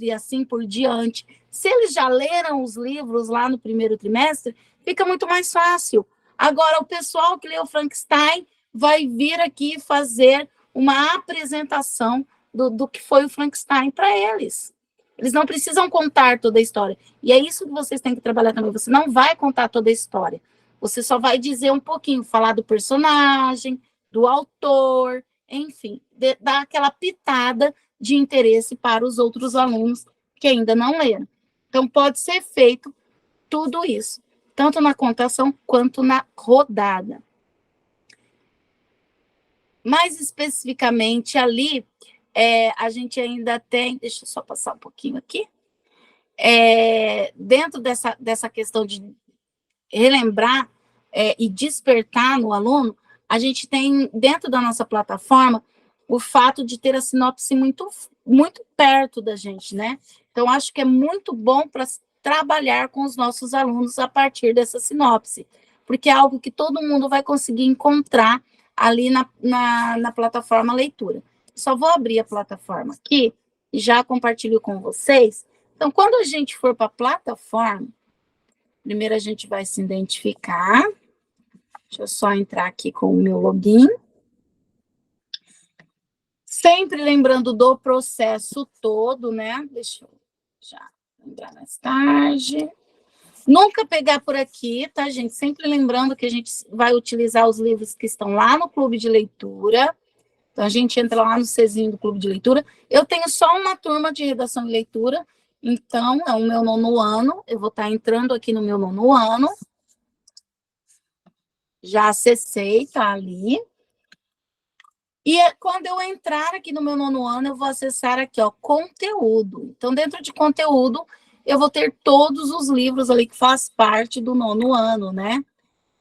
e assim por diante. Se eles já leram os livros lá no primeiro trimestre, fica muito mais fácil. Agora, o pessoal que leu Frankenstein vai vir aqui fazer uma apresentação do que foi o Frankenstein para eles. Eles não precisam contar toda a história. E é isso que vocês têm que trabalhar também. Você não vai contar toda a história. Você só vai dizer um pouquinho, falar do personagem, do autor, enfim, dar aquela pitada de interesse para os outros alunos que ainda não leram. Então, pode ser feito tudo isso, tanto na contação quanto na rodada. Mais especificamente ali, a gente ainda tem, deixa eu só passar um pouquinho aqui, dentro dessa questão de relembrar e despertar no aluno, a gente tem dentro da nossa plataforma o fato de ter a sinopse muito, muito perto da gente, né? Então, acho que é muito bom para trabalhar com os nossos alunos a partir dessa sinopse, porque é algo que todo mundo vai conseguir encontrar ali na plataforma leitura. Só vou abrir a plataforma aqui e já compartilho com vocês. Então, quando a gente for para a plataforma, primeiro a gente vai se identificar. Deixa eu só entrar aqui com o meu login. Sempre lembrando do processo todo, né? Deixa eu já lembrar mais tarde. Nunca pegar por aqui, tá, gente? Sempre lembrando que a gente vai utilizar os livros que estão lá no Clube de Leitura. Então, a gente entra lá no Czinho do Clube de Leitura. Eu tenho só uma turma de redação e leitura, então, é o meu 9º ano. Eu vou estar entrando aqui no meu 9º ano. Já acessei, tá ali. E quando eu entrar aqui no meu 9º ano, eu vou acessar aqui, ó, conteúdo. Então, dentro de conteúdo, eu vou ter todos os livros ali que faz parte do 9º ano, né?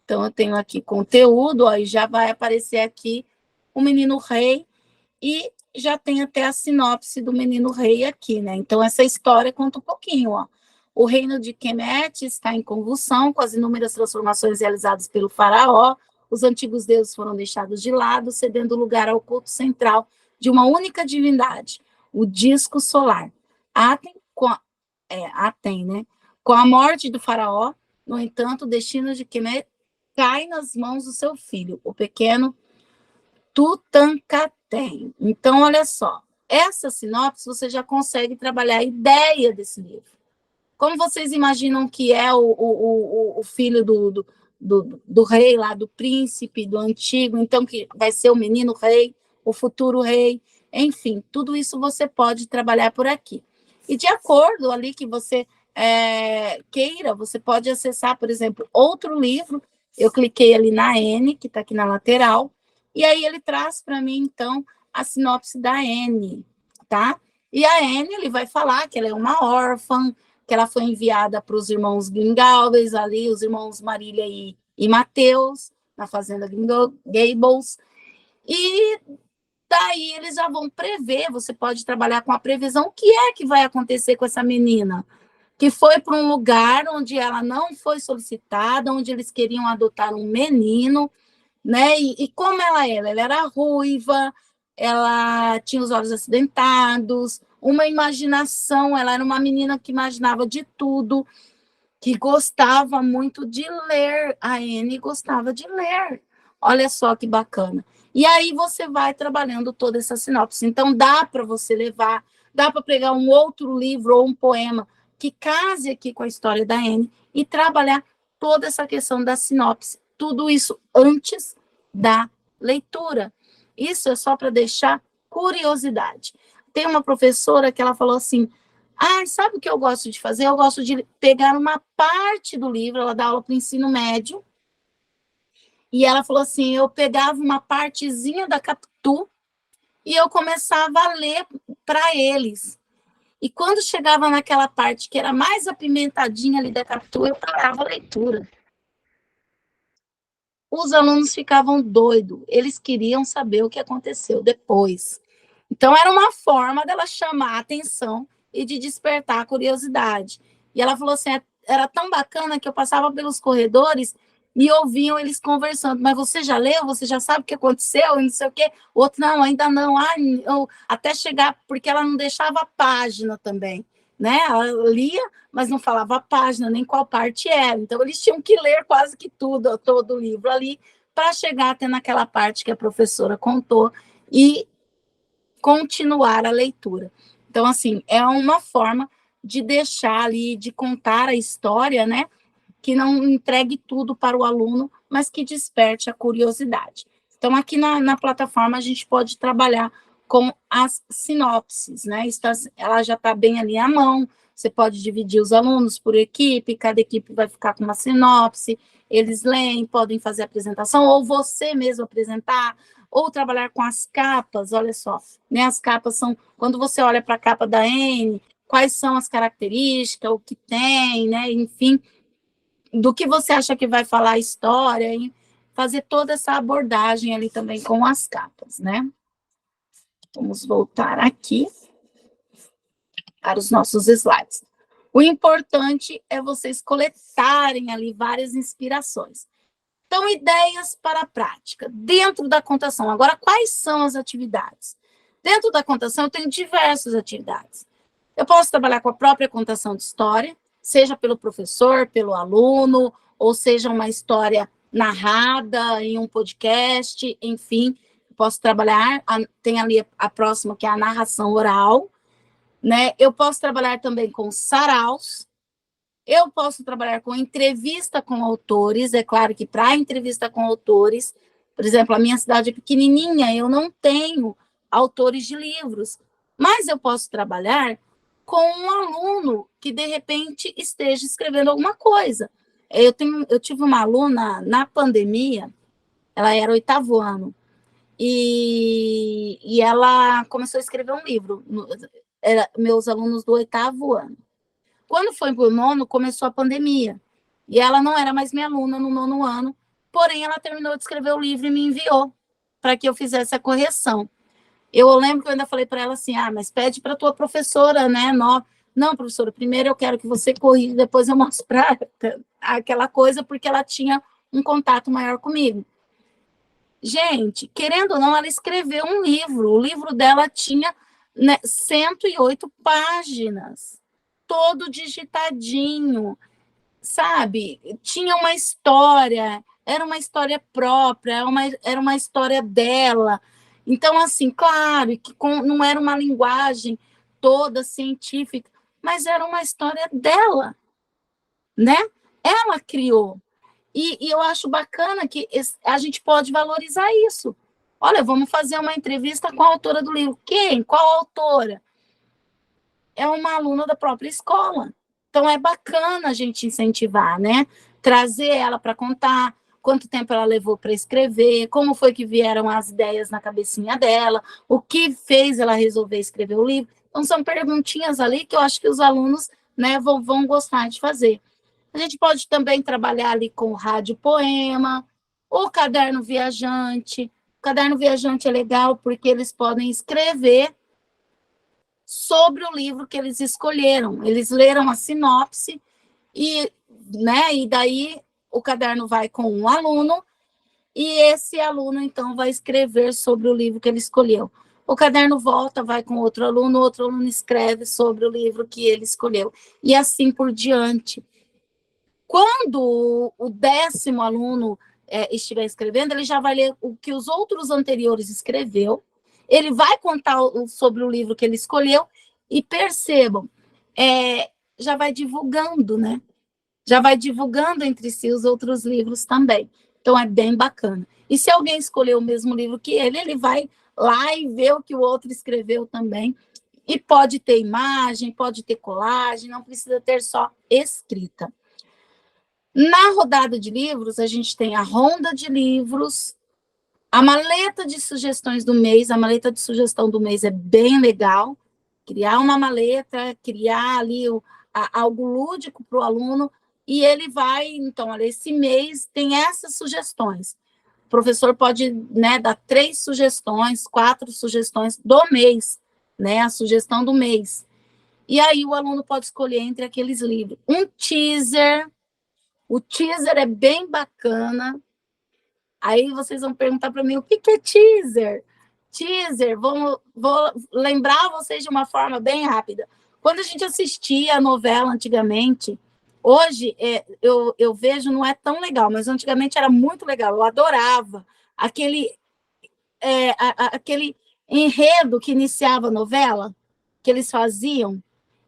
Então, eu tenho aqui conteúdo, ó, e já vai aparecer aqui o Menino Rei, e já tem até a sinopse do Menino Rei aqui, né? Então, essa história conta um pouquinho, ó. O reino de Kemet está em convulsão, com as inúmeras transformações realizadas pelo faraó. Os antigos deuses foram deixados de lado, cedendo lugar ao culto central de uma única divindade, o disco solar. Atem, né? Com a morte do faraó, no entanto, o destino de Kemet cai nas mãos do seu filho, o pequeno Tutankhaten. Então, olha só, essa sinopse você já consegue trabalhar a ideia desse livro. Como vocês imaginam que é o filho do rei lá, do príncipe, do antigo, então que vai ser o menino rei, o futuro rei, enfim, tudo isso você pode trabalhar por aqui. E de acordo ali que você queira, você pode acessar, por exemplo, outro livro. Eu cliquei ali na N, que está aqui na lateral, e aí ele traz para mim, então, a sinopse da N, tá? E a N, ele vai falar que ela é uma órfã, que ela foi enviada para os irmãos Gringalves, ali, os irmãos Marília e Mateus, na fazenda Gables, e daí eles já vão prever, você pode trabalhar com a previsão, o que é que vai acontecer com essa menina, que foi para um lugar onde ela não foi solicitada, onde eles queriam adotar um menino, né? E como ela era? Ela era ruiva, ela tinha os olhos acidentados, uma imaginação, ela era uma menina que imaginava de tudo, que gostava muito de ler. A Anne gostava de ler. Olha só que bacana. E aí você vai trabalhando toda essa sinopse. Então, dá para você levar, dá para pegar um outro livro ou um poema que case aqui com a história da Anne e trabalhar toda essa questão da sinopse. Tudo isso antes da leitura. Isso é só para deixar curiosidade. Tem uma professora que ela falou assim, sabe o que eu gosto de fazer? Eu gosto de pegar uma parte do livro, ela dá aula para o ensino médio, e ela falou assim, eu pegava uma partezinha da Capitu e eu começava a ler para eles. E quando chegava naquela parte que era mais apimentadinha ali da Capitu, eu parava a leitura. Os alunos ficavam doidos, eles queriam saber o que aconteceu depois. Então, era uma forma dela chamar a atenção e de despertar a curiosidade. E ela falou assim, era tão bacana que eu passava pelos corredores e ouviam eles conversando, mas você já leu? Você já sabe o que aconteceu? E não sei o quê. O outro, não, ainda não. Até chegar, porque ela não deixava a página também, né? Ela lia, mas não falava a página, nem qual parte era. Então, eles tinham que ler quase que tudo, todo o livro ali, para chegar até naquela parte que a professora contou e continuar a leitura. Então, assim, é uma forma de deixar ali, de contar a história, né? Que não entregue tudo para o aluno, mas que desperte a curiosidade. Então, aqui na plataforma, a gente pode trabalhar com as sinopses, né? Ela já está bem ali à mão, você pode dividir os alunos por equipe, cada equipe vai ficar com uma sinopse, eles leem, podem fazer a apresentação, ou você mesmo apresentar, ou trabalhar com as capas, olha só, né? As capas são, quando você olha para a capa da N, quais são as características, o que tem, né? Enfim, do que você acha que vai falar a história, e fazer toda essa abordagem ali também com as capas, né? Vamos voltar aqui para os nossos slides. O importante é vocês coletarem ali várias inspirações. Então, ideias para a prática, dentro da contação. Agora, quais são as atividades? Dentro da contação, eu tenho diversas atividades. Eu posso trabalhar com a própria contação de história, seja pelo professor, pelo aluno, ou seja uma história narrada em um podcast, enfim, posso trabalhar, tem ali a próxima, que é a narração oral, né? Eu posso trabalhar também com saraus, eu posso trabalhar com entrevista com autores, é claro que para entrevista com autores, por exemplo, a minha cidade é pequenininha, eu não tenho autores de livros, mas eu posso trabalhar com um aluno que, de repente, esteja escrevendo alguma coisa. Eu tive uma aluna na pandemia, ela era 8º ano, e ela começou a escrever um livro, meus alunos do 8º ano. Quando foi para o 9º, começou a pandemia, e ela não era mais minha aluna no 9º ano, porém ela terminou de escrever o livro e me enviou para que eu fizesse a correção. Eu lembro que eu ainda falei para ela assim, mas pede para a tua professora, né? Não, professora, primeiro eu quero que você corrija, depois eu mostro para aquela coisa, porque ela tinha um contato maior comigo. Gente, querendo ou não, ela escreveu um livro. O livro dela tinha, né, 108 páginas, todo digitadinho, sabe? Tinha uma história, era uma história própria, era uma história dela. Então, assim, claro, que não era uma linguagem toda científica, mas era uma história dela, né? Ela criou. E eu acho bacana que a gente pode valorizar isso. Olha, vamos fazer uma entrevista com a autora do livro. Quem? Qual autora? É uma aluna da própria escola. Então, é bacana a gente incentivar, né? Trazer ela para contar quanto tempo ela levou para escrever, como foi que vieram as ideias na cabecinha dela, o que fez ela resolver escrever o livro. Então, são perguntinhas ali que eu acho que os alunos, né, vão gostar de fazer. A gente pode também trabalhar ali com o rádio poema, o caderno viajante. O caderno viajante é legal porque eles podem escrever sobre o livro que eles escolheram. Eles leram a sinopse e daí o caderno vai com um aluno e esse aluno, então, vai escrever sobre o livro que ele escolheu. O caderno volta, vai com outro aluno escreve sobre o livro que ele escolheu. E assim por diante. Quando o 10º aluno estiver escrevendo, ele já vai ler o que os outros anteriores escreveu, ele vai contar sobre o livro que ele escolheu, e percebam, já vai divulgando, né? Já vai divulgando entre si os outros livros também. Então, é bem bacana. E se alguém escolher o mesmo livro que ele vai lá e ver o que o outro escreveu também. E pode ter imagem, pode ter colagem, não precisa ter só escrita. Na rodada de livros, a gente tem a ronda de livros, a maleta de sugestões do mês. A maleta de sugestão do mês é bem legal. Criar uma maleta, criar ali algo lúdico para o aluno, e ele vai, então, olha, esse mês tem essas sugestões. O professor pode, né, dar 3 sugestões, 4 sugestões do mês, né, a sugestão do mês. E aí o aluno pode escolher entre aqueles livros. Um teaser, o teaser é bem bacana. Aí vocês vão perguntar para mim, o que é teaser? Teaser, vou lembrar vocês de uma forma bem rápida. Quando a gente assistia a novela antigamente, hoje eu vejo, não é tão legal, mas antigamente era muito legal, eu adorava aquele enredo que iniciava a novela, que eles faziam,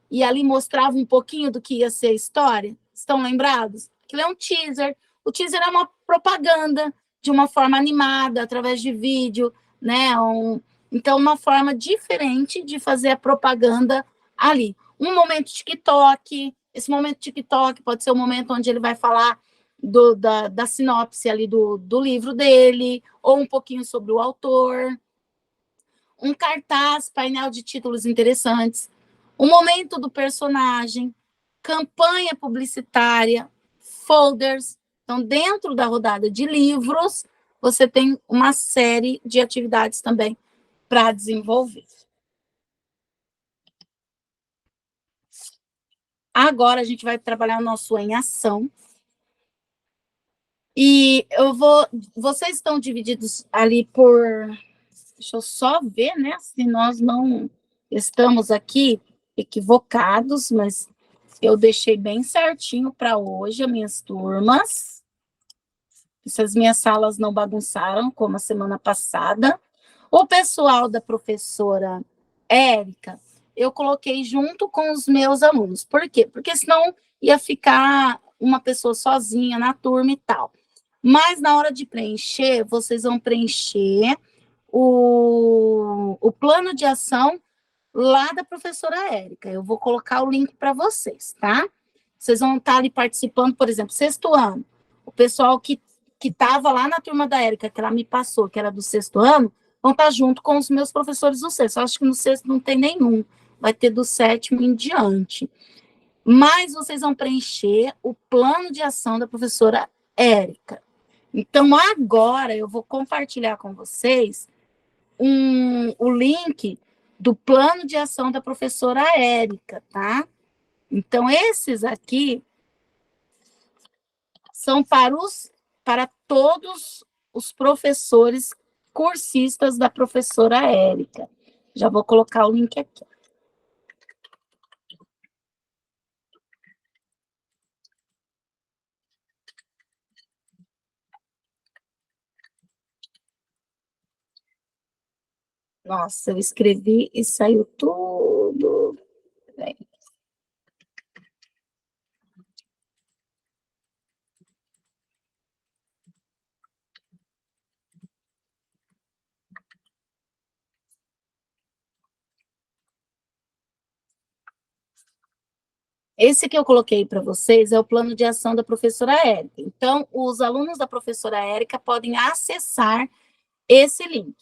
e ali mostrava um pouquinho do que ia ser a história. Estão lembrados? Aquilo é um teaser. O teaser é uma propaganda de uma forma animada, através de vídeo, né? Então, uma forma diferente de fazer a propaganda ali. Um momento TikTok, esse momento TikTok pode ser o momento onde ele vai falar da sinopse ali do livro dele, ou um pouquinho sobre o autor. Um cartaz, painel de títulos interessantes. O momento do personagem, campanha publicitária, folders. Então, dentro da rodada de livros, você tem uma série de atividades também para desenvolver. Agora, a gente vai trabalhar o nosso em ação. E vocês estão divididos ali por... Deixa eu só ver, né, se nós não estamos aqui equivocados, mas eu deixei bem certinho para hoje as minhas turmas. Essas minhas salas não bagunçaram, como a semana passada. O pessoal da professora Érica, eu coloquei junto com os meus alunos. Por quê? Porque senão ia ficar uma pessoa sozinha na turma e tal. Mas na hora de preencher, vocês vão preencher o plano de ação lá da professora Érica. Eu vou colocar o link para vocês, tá? Vocês vão estar ali participando, por exemplo, sexto ano. O pessoal que estava lá na turma da Érica, que ela me passou, que era do sexto ano, vão estar junto com os meus professores do sexto. Eu acho que no sexto não tem nenhum, vai ter do sétimo em diante. Mas vocês vão preencher o plano de ação da professora Érica. Então, agora eu vou compartilhar com vocês o link do plano de ação da professora Érica, tá? Então, esses aqui são para todos os professores cursistas da professora Érica. Já vou colocar o link aqui. Nossa, eu escrevi e saiu tudo. Peraí. Esse que eu coloquei para vocês é o plano de ação da professora Érica. Então, os alunos da professora Érica podem acessar esse link.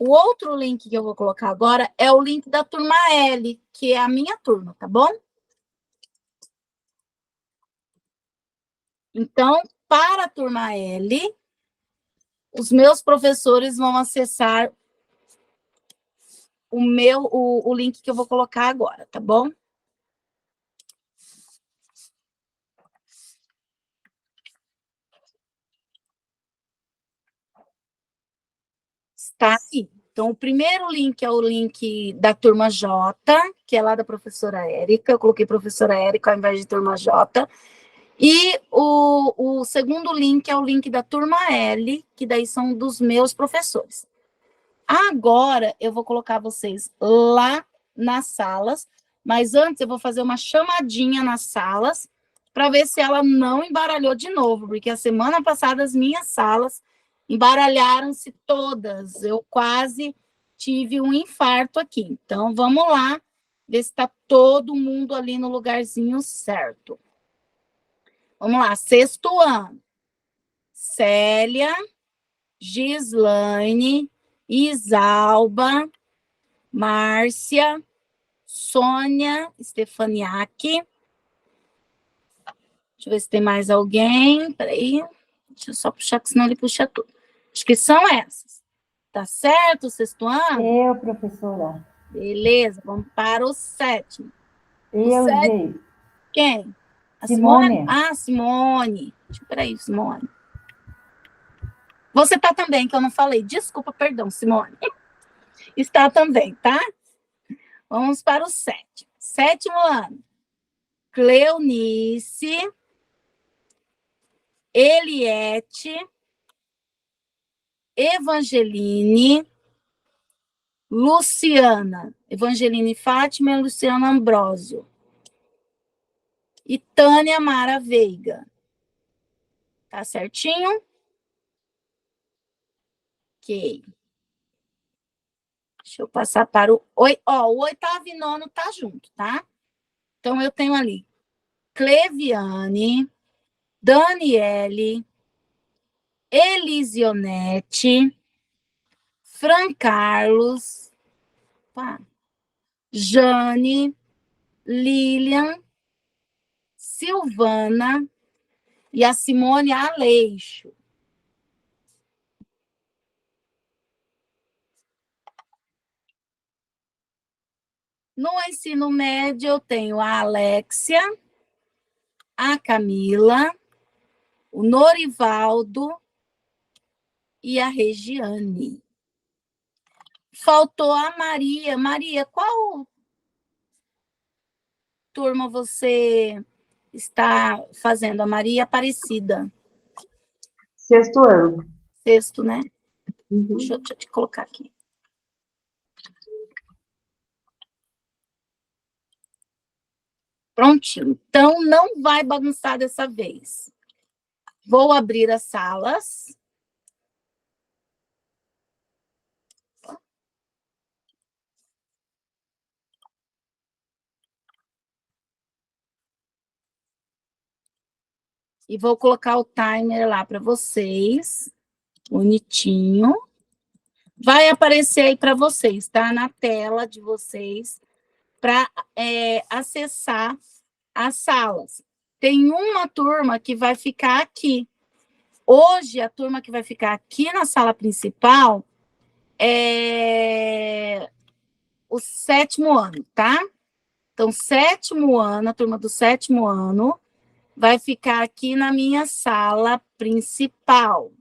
O outro link que eu vou colocar agora é o link da turma L, que é a minha turma, tá bom? Então, para a turma L, os meus professores vão acessar o link que eu vou colocar agora, tá bom? Está aí. Então, o primeiro link é o link da turma J, que é lá da professora Érica. Eu coloquei professora Érica ao invés de turma J. E o segundo link é o link da turma L, que daí são dos meus professores. Agora, eu vou colocar vocês lá nas salas, mas antes eu vou fazer uma chamadinha nas salas para ver se ela não embaralhou de novo, porque a semana passada as minhas salas embaralharam-se todas. Eu quase tive um infarto aqui. Então, vamos lá ver se está todo mundo ali no lugarzinho certo. Vamos lá, sexto ano. Célia, Gislaine, Isalba, Márcia, Sônia, Stefaniak. Deixa eu ver se tem mais alguém. Peraí. Deixa eu só puxar, que senão ele puxa tudo. Acho que são essas. Tá certo, sexto ano? Eu, professora. Beleza, vamos para o sétimo. Eu, sétimo. Gei. Quem? A Simone. Ah, Simone. Peraí, Simone. Você tá também, que eu não falei. Desculpa, perdão, Simone. Está também, tá? Vamos para o sétimo. Sétimo ano. Cleonice, Eliette, Evangeline, Luciana. Evangeline Fátima e Luciana Ambrósio. E Tânia Mara Veiga. Tá certinho? Ok. Deixa eu passar para o... o oitavo e nono tá junto, tá? Então, eu tenho ali Cleviane, Daniele, Elisionete, Fran Carlos, Jane, Lilian, Silvana e a Simone Aleixo. No ensino médio, eu tenho a Alexia, a Camila, o Norivaldo e a Regiane. Faltou a Maria. Maria, qual turma você está fazendo? A Maria Aparecida. Sexto ano. Sexto, né? Uhum. Deixa eu te colocar aqui. Prontinho. Então, não vai bagunçar dessa vez. Vou abrir as salas. E vou colocar o timer lá para vocês. Bonitinho. Vai aparecer aí para vocês, tá? Na tela de vocês, para acessar as salas. Tem uma turma que vai ficar aqui. Hoje, a turma que vai ficar aqui na sala principal é o sétimo ano, tá? Então, sétimo ano, a turma do sétimo ano, vai ficar aqui na minha sala principal.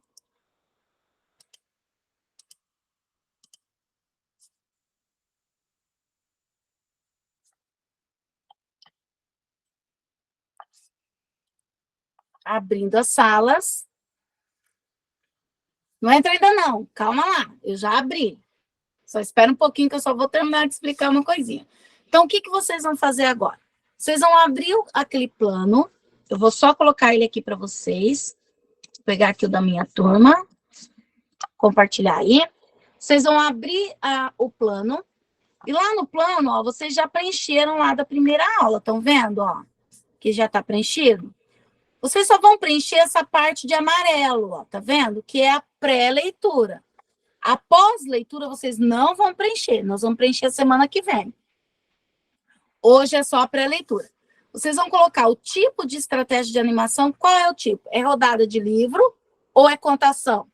Abrindo as salas. Não entra ainda não, calma lá, eu já abri. Só espera um pouquinho que eu só vou terminar de explicar uma coisinha. Então, o que vocês vão fazer agora? Vocês vão abrir aquele plano, eu vou só colocar ele aqui para vocês. Vou pegar aqui o da minha turma, compartilhar aí. Vocês vão abrir o plano, e lá no plano, ó, vocês já preencheram lá da primeira aula, estão vendo, ó? Que já está preenchido. Vocês só vão preencher essa parte de amarelo, ó, tá vendo? Que é a pré-leitura. Após leitura, vocês não vão preencher. Nós vamos preencher a semana que vem. Hoje é só a pré-leitura. Vocês vão colocar o tipo de estratégia de animação. Qual é o tipo? É rodada de livro ou é contação?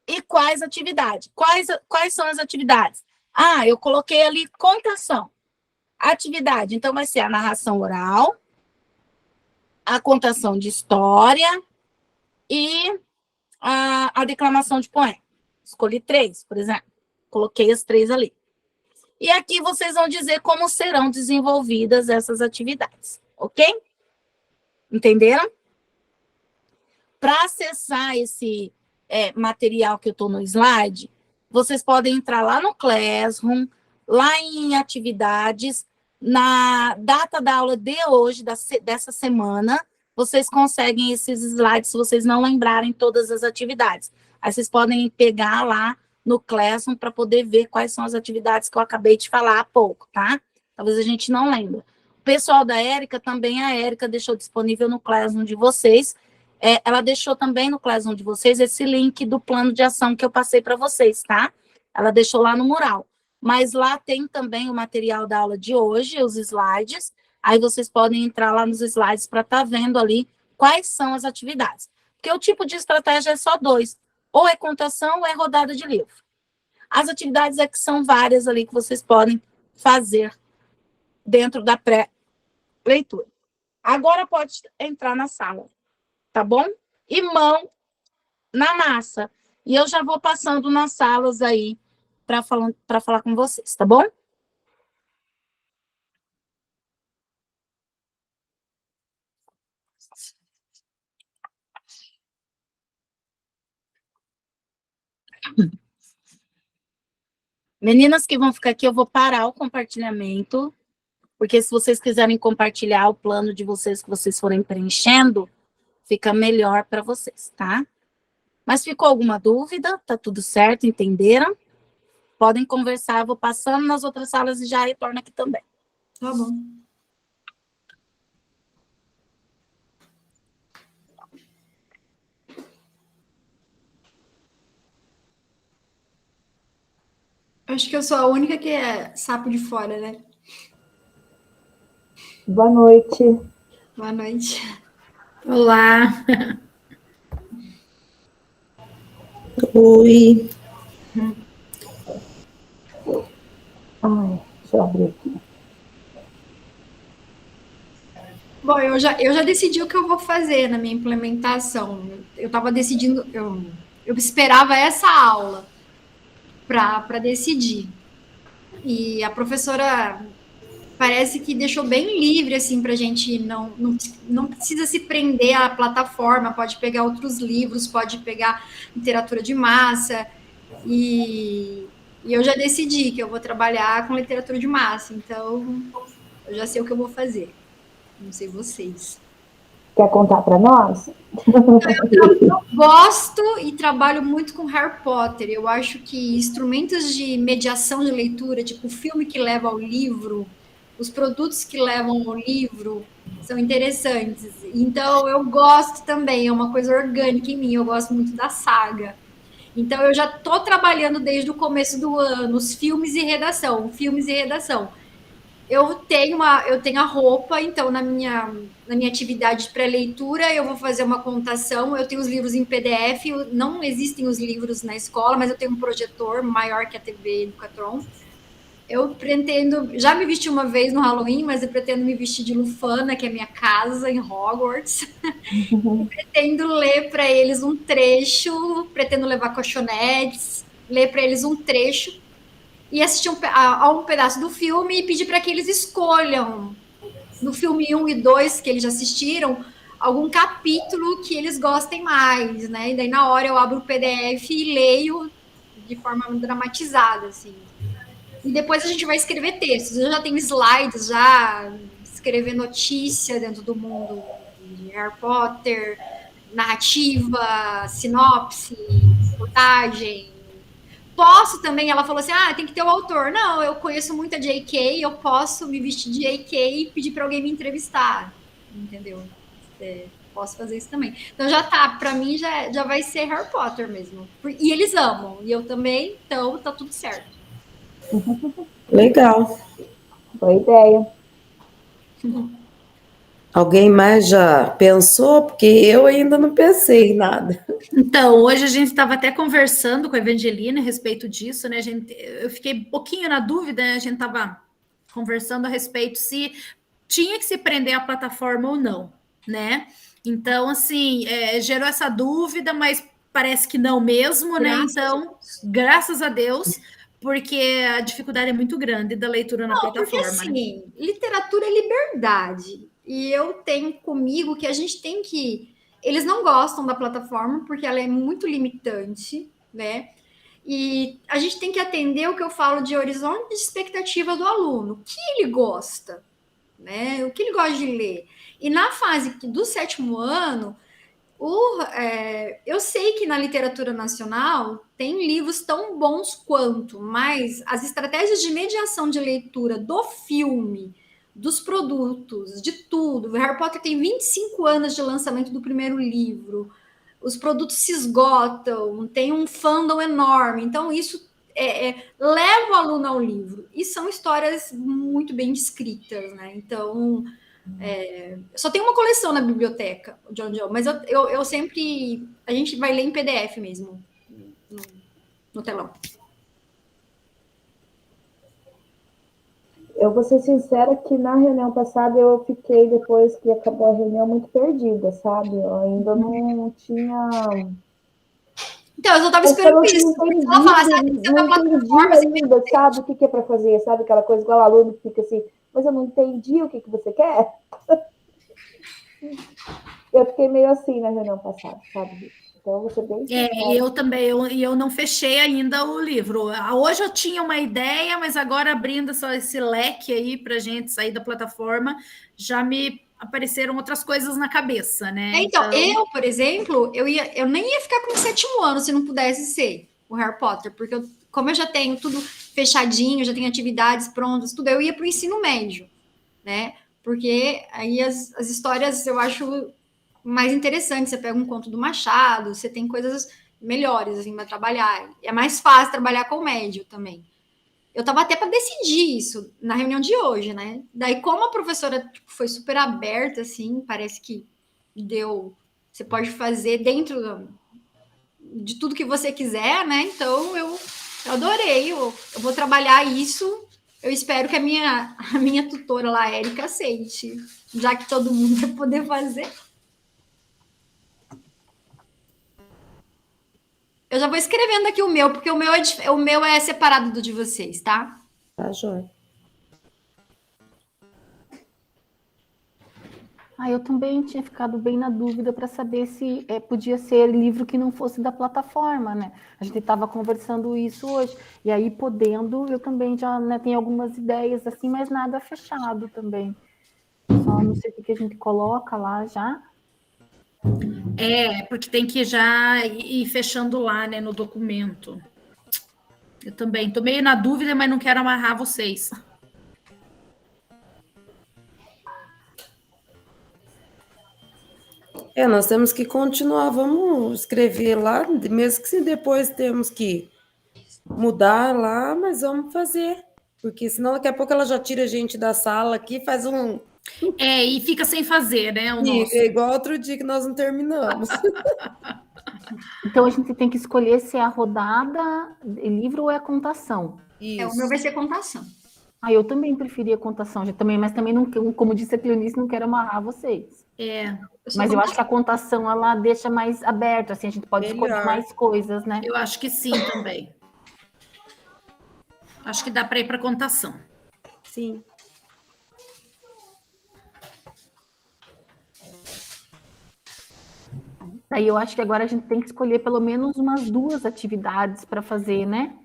E quais atividades? Quais são as atividades? Ah, eu coloquei ali contação. Atividade, então vai ser a narração oral, a contação de história e a declamação de poema. Escolhi 3, por exemplo. Coloquei as 3 ali. E aqui vocês vão dizer como serão desenvolvidas essas atividades, ok? Entenderam? Para acessar esse material que eu estou no slide, vocês podem entrar lá no Classroom, lá em atividades, na data da aula de hoje, dessa semana, vocês conseguem esses slides se vocês não lembrarem todas as atividades. Aí vocês podem pegar lá no Classroom para poder ver quais são as atividades que eu acabei de falar há pouco, tá? Talvez a gente não lembre. O pessoal da Érica, também a Érica deixou disponível no Classroom de vocês. Ela deixou também no Classroom de vocês esse link do plano de ação que eu passei para vocês, tá? Ela deixou lá no mural. Mas lá tem também o material da aula de hoje, os slides. Aí vocês podem entrar lá nos slides para estar vendo ali quais são as atividades. Porque o tipo de estratégia é só 2. Ou é contação ou é rodada de livro. As atividades é que são várias ali que vocês podem fazer dentro da pré-leitura. Agora pode entrar na sala, tá bom? E mão na massa. E eu já vou passando nas salas aí para falar com vocês, tá bom? Meninas que vão ficar aqui, eu vou parar o compartilhamento, porque se vocês quiserem compartilhar o plano de vocês que vocês forem preenchendo, fica melhor para vocês, tá? Mas ficou alguma dúvida? Tá tudo certo? Entenderam? Podem conversar, eu vou passando nas outras salas e já retorno aqui também. Tá bom. Acho que eu sou a única que é sapo de fora, né? Boa noite. Boa noite. Olá. Oi. Ai, deixa eu abrir aqui. Bom, eu já decidi o que eu vou fazer na minha implementação. Eu estava decidindo, eu esperava essa aula para decidir. E a professora parece que deixou bem livre, assim, para a gente não precisa se prender à plataforma, pode pegar outros livros, pode pegar literatura de massa, e eu já decidi que eu vou trabalhar com literatura de massa, então eu já sei o que eu vou fazer. Não sei vocês. Quer contar para nós? Eu gosto e trabalho muito com Harry Potter. Eu acho que instrumentos de mediação de leitura, tipo o filme que leva ao livro, os produtos que levam ao livro, são interessantes. Então, eu gosto também, é uma coisa orgânica em mim, eu gosto muito da saga. Então, eu já estou trabalhando desde o começo do ano, os filmes e redação, Eu tenho a roupa, então na minha atividade de pré-leitura eu vou fazer uma contação. Eu tenho os livros em PDF, não existem os livros na escola, mas eu tenho um projetor maior que a TV Educatron. Eu pretendo, já me vesti uma vez no Halloween, mas eu pretendo me vestir de Lufana, que é minha casa em Hogwarts. Pretendo ler para eles um trecho, pretendo levar colchonetes, ler para eles um trecho e assistir a um pedaço do filme e pedir para que eles escolham, no filme 1 e 2, que eles já assistiram, algum capítulo que eles gostem mais, né? E daí, na hora, eu abro o PDF e leio de forma dramatizada, assim. E depois a gente vai escrever textos. Eu já tenho slides, já escrever notícia dentro do mundo de Harry Potter, narrativa, sinopse, reportagem. Posso também, ela falou assim, tem que ter o autor. Não, eu conheço muito a J.K., eu posso me vestir de J.K. e pedir para alguém me entrevistar, entendeu? Posso fazer isso também. Então já tá, para mim já vai ser Harry Potter mesmo. E eles amam, e eu também, então tá tudo certo. Legal. Boa ideia. Alguém mais já pensou? Porque eu ainda não pensei em nada. Então, hoje a gente estava até conversando com a Evangelina a respeito disso, né? Eu fiquei um pouquinho na dúvida, né? A gente estava conversando a respeito se tinha que se prender à plataforma ou não, né? Então, assim, gerou essa dúvida, mas parece que não mesmo, né? Então, graças a Deus, porque a dificuldade é muito grande da leitura na plataforma. Porque, assim, literatura é liberdade. E eu tenho comigo que a gente tem que... Eles não gostam da plataforma porque ela é muito limitante, né? E a gente tem que atender o que eu falo de horizonte de expectativa do aluno. O que ele gosta, né? O que ele gosta de ler. E na fase do 7º ano, eu sei que na literatura nacional tem livros tão bons quanto, mas as estratégias de mediação de leitura do filme, dos produtos, de tudo. O Harry Potter tem 25 anos de lançamento do primeiro livro. Os produtos se esgotam, tem um fandom enorme. Então, isso leva o aluno ao livro. E são histórias muito bem descritas, né? Então, só tem uma coleção na biblioteca, o John John, mas eu sempre... A gente vai ler em PDF mesmo, no telão. Eu vou ser sincera que na reunião passada eu fiquei, depois que acabou a reunião, muito perdida, sabe? Eu ainda não tinha... Então, eu só estava esperando isso. Ela falasse, não entendi ainda, sabe? O que é para fazer, sabe? Aquela coisa igual o aluno que fica assim, mas eu não entendi o que você quer. Eu fiquei meio assim na reunião passada, sabe? Então, você bem eu também, eu não fechei ainda o livro. Hoje eu tinha uma ideia, mas agora abrindo só esse leque aí para a gente sair da plataforma, já me apareceram outras coisas na cabeça, né? Então, eu, por exemplo, eu nem ia ficar com o 7º ano se não pudesse ser o Harry Potter, porque como eu já tenho tudo fechadinho, já tenho atividades prontas, tudo, eu ia para o ensino médio, né? Porque aí as histórias eu acho mais interessantes. Você pega um conto do Machado, você tem coisas melhores assim para trabalhar. É mais fácil trabalhar com médio também. Eu estava até para decidir isso na reunião de hoje, né? Daí, como a professora foi super aberta, assim, parece que deu. Você pode fazer dentro de tudo que você quiser, né? Então, eu adorei. Eu vou trabalhar isso. Eu espero que a minha tutora lá, Érica, aceite, já que todo mundo vai poder fazer. Eu já vou escrevendo aqui o meu, porque o meu é separado do de vocês, tá? Tá, joia. Eu também tinha ficado bem na dúvida para saber se podia ser livro que não fosse da plataforma, né? A gente estava conversando isso hoje. E aí, podendo, eu também já tenho algumas ideias assim, mas nada fechado também. Só não sei o que a gente coloca lá já. Porque tem que já ir fechando lá, né, no documento. Eu também estou meio na dúvida, mas não quero amarrar vocês. Nós temos que continuar, vamos escrever lá, mesmo que depois temos que mudar lá, mas vamos fazer, porque senão daqui a pouco ela já tira a gente da sala aqui, faz um... E fica sem fazer, né? É igual outro dia que nós não terminamos. Então a gente tem que escolher se é a rodada, livro ou é a contação. O meu vai ser contação. Eu também preferia contação, mas também não, como disse a Cleonice, não quero amarrar vocês. Mas eu acho que a contação, ela deixa mais aberta, assim, a gente pode escolher mais coisas, né? Eu acho que sim também. Acho que dá para ir para contação. Sim. Aí eu acho que agora a gente tem que escolher pelo menos umas 2 atividades para fazer, né?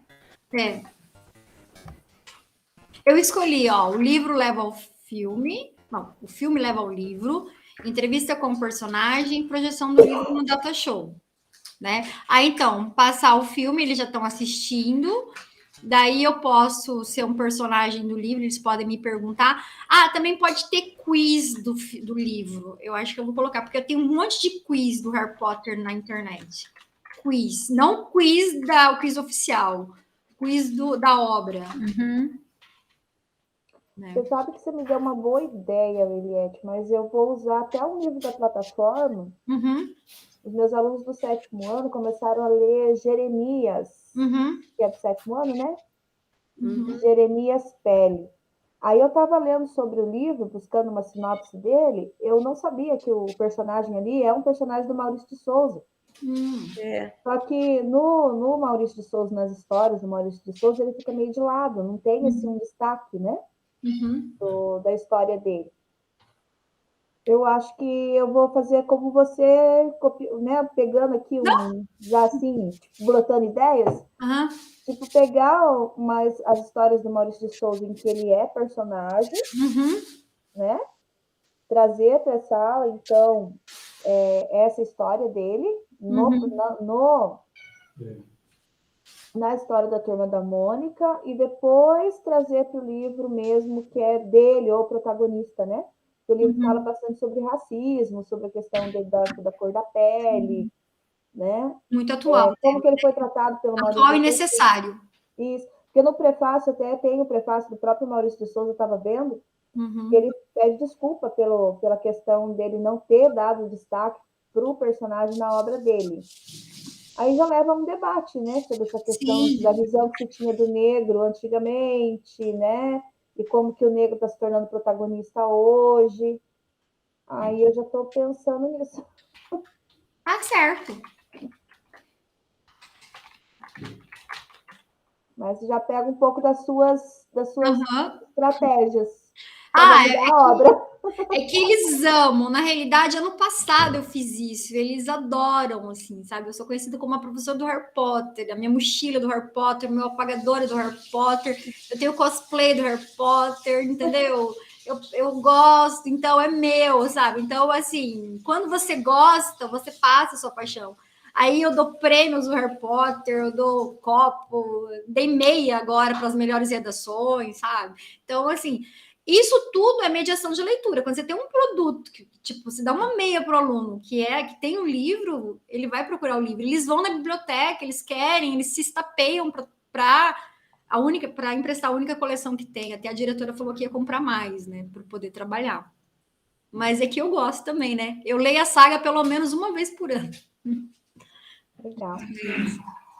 Eu escolhi, o livro leva ao filme, não, o filme leva ao livro, entrevista com o personagem, projeção do livro no data show, né? Aí, então, passar o filme, eles já estão assistindo, daí eu posso ser um personagem do livro, eles podem me perguntar. Também pode ter quiz do livro, eu acho que eu vou colocar, porque eu tenho um monte de quiz do Harry Potter na internet. Quiz, não quiz o quiz oficial, quiz da obra. Você sabe que você me deu uma boa ideia, Eliette, mas eu vou usar até um livro da plataforma. Os meus alunos do 7º ano começaram a ler Jeremias, que é do 7º ano, né? Jeremias Pele. Aí eu estava lendo sobre o livro, buscando uma sinopse dele, eu não sabia que o personagem ali é um personagem do Maurício de Souza. Só que no Maurício de Souza, nas histórias do Maurício de Souza, ele fica meio de lado, não tem assim, um destaque, né? Da história dele. Eu acho que eu vou fazer como você, né, pegando aqui já assim, brotando ideias, tipo, pegar as histórias do Maurício de Souza em que ele é personagem, né, trazer para essa aula, então, essa história dele na história da Turma da Mônica, e depois trazer para o livro mesmo, que é dele, ou protagonista, né? O livro fala bastante sobre racismo, sobre a questão da cor da pele, né? Muito atual. Como que ele foi tratado pelo Maurício atual e necessário. Isso. Porque no prefácio, até tem o prefácio do próprio Maurício de Souza, eu estava vendo, que ele pede desculpa pela questão dele não ter dado destaque para o personagem na obra dele. Aí já leva a um debate, né, sobre essa questão da visão que se tinha do negro antigamente, né, e como que o negro está se tornando protagonista hoje. Aí eu já estou pensando nisso. Certo. Mas já pega um pouco das suas estratégias. A obra. É que eles amam. Na realidade, ano passado eu fiz isso. Eles adoram, assim, sabe? Eu sou conhecida como a professora do Harry Potter. A minha mochila do Harry Potter, meu apagador é do Harry Potter. Eu tenho cosplay do Harry Potter, entendeu? eu gosto, então é meu, sabe? Então, assim, quando você gosta, você passa a sua paixão. Aí eu dou prêmios do Harry Potter, eu dou copo, dei meia agora para as melhores redações, sabe? Então, assim, isso tudo é mediação de leitura. Quando você tem um produto, que, tipo, você dá uma meia para o aluno, que tem um livro, ele vai procurar o livro. Eles vão na biblioteca, eles querem, eles se estapeiam para emprestar a única coleção que tem. Até a diretora falou que ia comprar mais, né, para poder trabalhar. Mas é que eu gosto também, né? Eu leio a saga pelo menos uma vez por ano. Legal.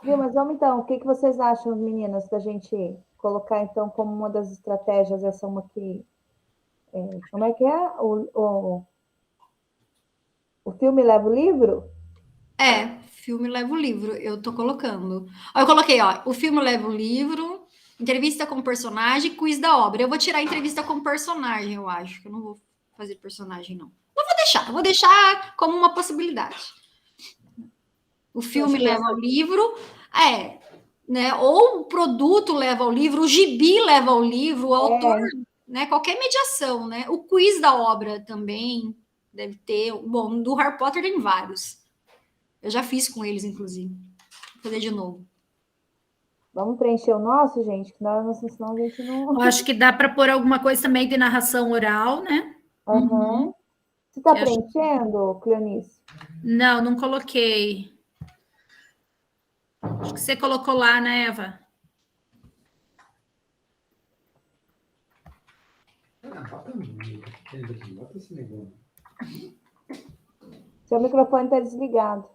Viu, mas vamos então, o que vocês acham, meninas, da gente colocar então como uma das estratégias essa uma que... como é que é? O filme leva o livro? Filme leva o livro, eu tô colocando. Eu coloquei, o filme leva o livro, entrevista com personagem, quiz da obra. Eu vou tirar a entrevista com personagem, eu acho, que eu não vou fazer personagem, não. Eu vou deixar como uma possibilidade. O filme leva ao livro, né? Ou o produto leva ao livro, o gibi leva ao livro, o autor, né? Qualquer mediação, né? O quiz da obra também deve ter. Bom, do Harry Potter tem vários. Eu já fiz com eles, inclusive. Vou fazer de novo. Vamos preencher o nosso, gente, que senão a gente não... Eu acho que dá para pôr alguma coisa também de narração oral, né? Uhum. Você está preenchendo, Cleonice? Não coloquei. Acho que você colocou lá, né, Eva? Seu microfone está desligado.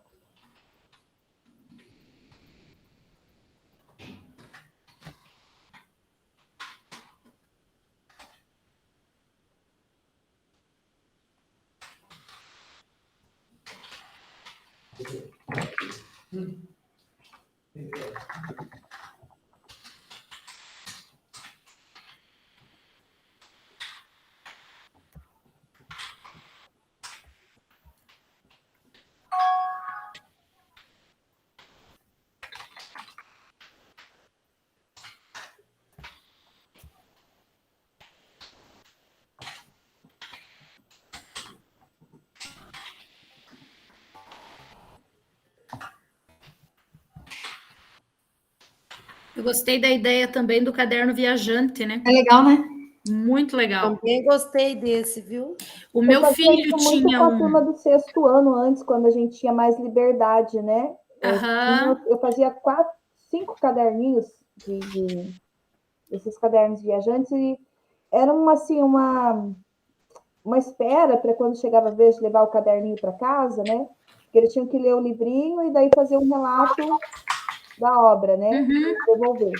Eu gostei da ideia também do caderno viajante, né? É legal, né? Muito legal. Também gostei desse, viu? O meu filho muito tinha com a turma do 6º ano antes, quando a gente tinha mais liberdade, né? Eu fazia 5 caderninhos desses cadernos viajantes e era uma espera para quando chegava a vez de levar o caderninho para casa, né? Porque eles tinham que ler o livrinho e daí fazer um relato da obra, né? Devolver.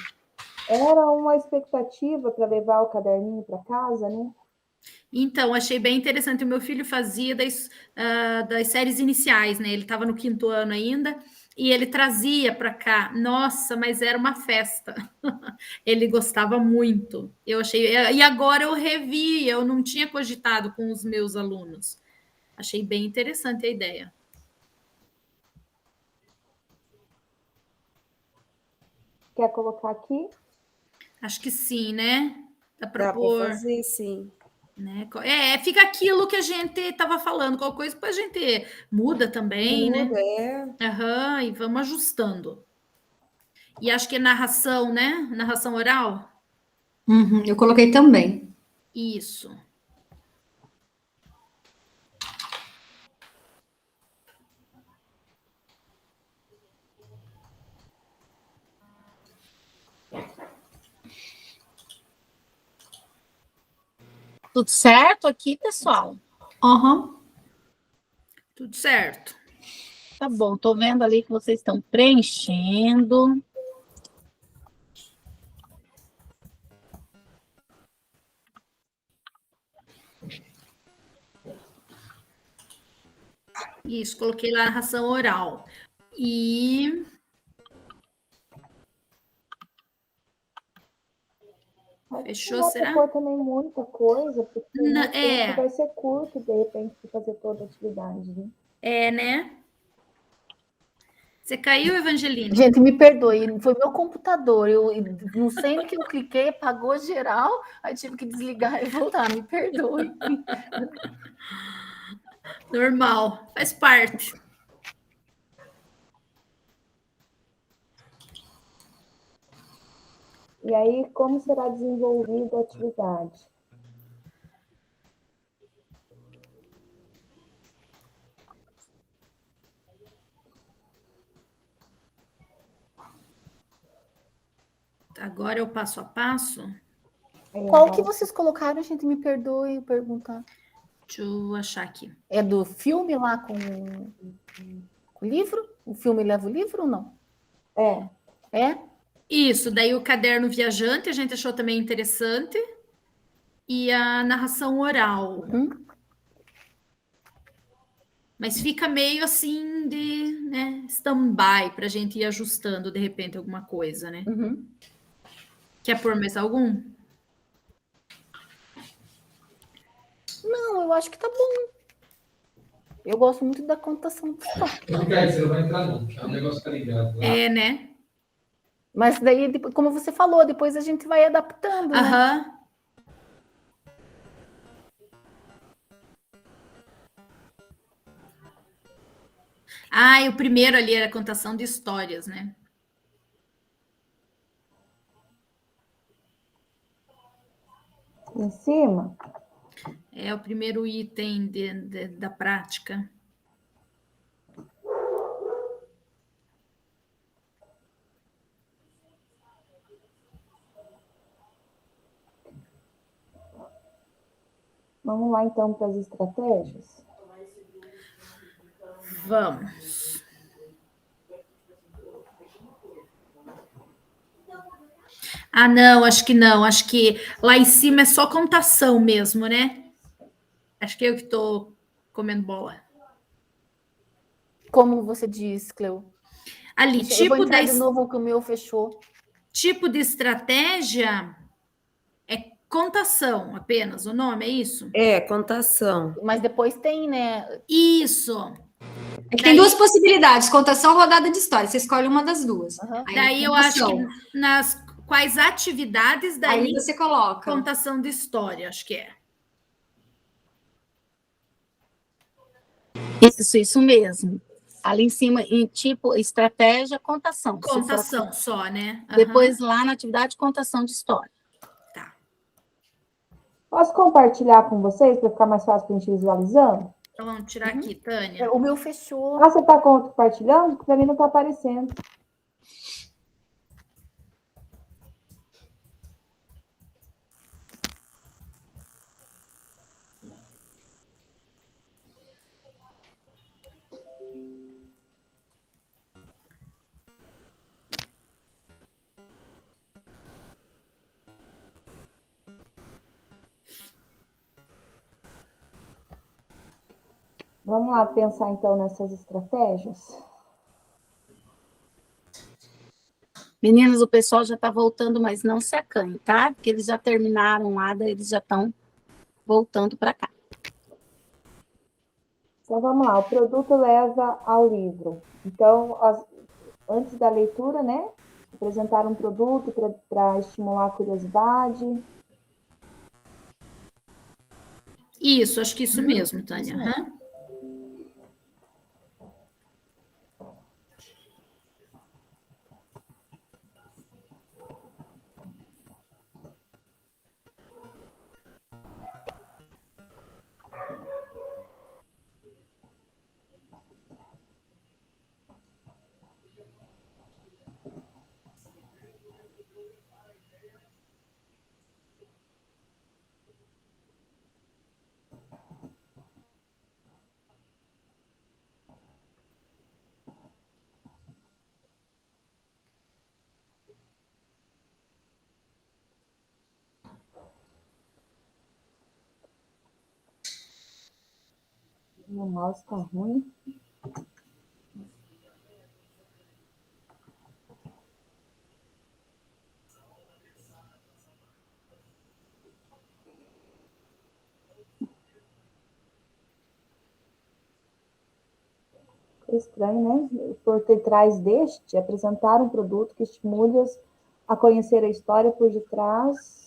Era uma expectativa para levar o caderninho para casa, né? Então, achei bem interessante. O meu filho fazia das séries iniciais, né? Ele estava no 5º ano ainda e ele trazia para cá. Nossa, mas era uma festa. Ele gostava muito. Eu achei. E agora eu revi, eu não tinha cogitado com os meus alunos. Achei bem interessante a ideia. Quer colocar aqui? Acho que sim, né? Dá para fazer, sim. Né? Fica aquilo que a gente estava falando, qualquer coisa, depois a gente muda também, né? E vamos ajustando. E acho que é narração, né? Narração oral. Eu coloquei também. Isso. Tudo certo aqui, pessoal? Tudo certo. Tá bom, tô vendo ali que vocês estão preenchendo. Isso, coloquei lá narração oral. E... Fechou, será? Não também muita coisa, porque o tempo vai ser curto, de repente, para fazer toda a atividade, né? Né? Você caiu, Evangeline? Gente, me perdoe, foi meu computador. Eu não sei no que eu cliquei, apagou geral, aí tive que desligar e voltar. Me perdoe. Normal, faz parte. E aí, como será desenvolvida a atividade? Agora é o passo a paço. Qual que vocês colocaram, gente? Me perdoe perguntar. Deixa eu achar aqui. É do filme lá com o livro? O filme leva o livro ou não? É? Isso, daí o caderno viajante a gente achou também interessante. E a narração oral. Mas fica meio assim de, né, stand-by para a gente ir ajustando de repente alguma coisa, né? Quer pôr mais algum? Não, eu acho que tá bom. Eu gosto muito da contação de história. Não, você não vai entrar, não. É um negócio que tá ligado. É, né? Mas daí, como você falou, depois a gente vai adaptando, né? Ah, e o primeiro ali era a contação de histórias, né? Em cima? É o primeiro item da prática. Vamos lá, então, para as estratégias? Vamos. Ah, não, acho que não. Acho que lá em cima é só contação mesmo, né? Acho que eu que estou comendo bola. Como você diz, Cleo? Ali, eu vou entrar de novo que o meu fechou. Tipo de estratégia é contação apenas, o nome é isso? É, contação. Mas depois tem, né? Isso. É que tem duas possibilidades, contação ou rodada de história. Você escolhe uma das duas. Daí eu acho que nas quais atividades daí aí você coloca contação de história, acho que é. Isso mesmo. Ali em cima, em tipo, estratégia, contação. Contação só, né? Depois, lá na atividade, contação de história. Tá. Posso compartilhar com vocês para ficar mais fácil para a gente visualizando? Então, vamos tirar aqui, Tânia. O meu fechou. Ah, você está compartilhando? Para mim não está aparecendo. Vamos lá pensar, então, nessas estratégias? Meninas, o pessoal já está voltando, mas não se acanhe, tá? Porque eles já terminaram lá, daí eles já estão voltando para cá. Então, vamos lá. O produto leva ao livro. Então, antes da leitura, né? Apresentar um produto para estimular a curiosidade. Isso, acho que isso mesmo, Tânia. Meu mouse está ruim. Estranho, né? Por detrás deste, apresentar um produto que estimule-os a conhecer a história por detrás.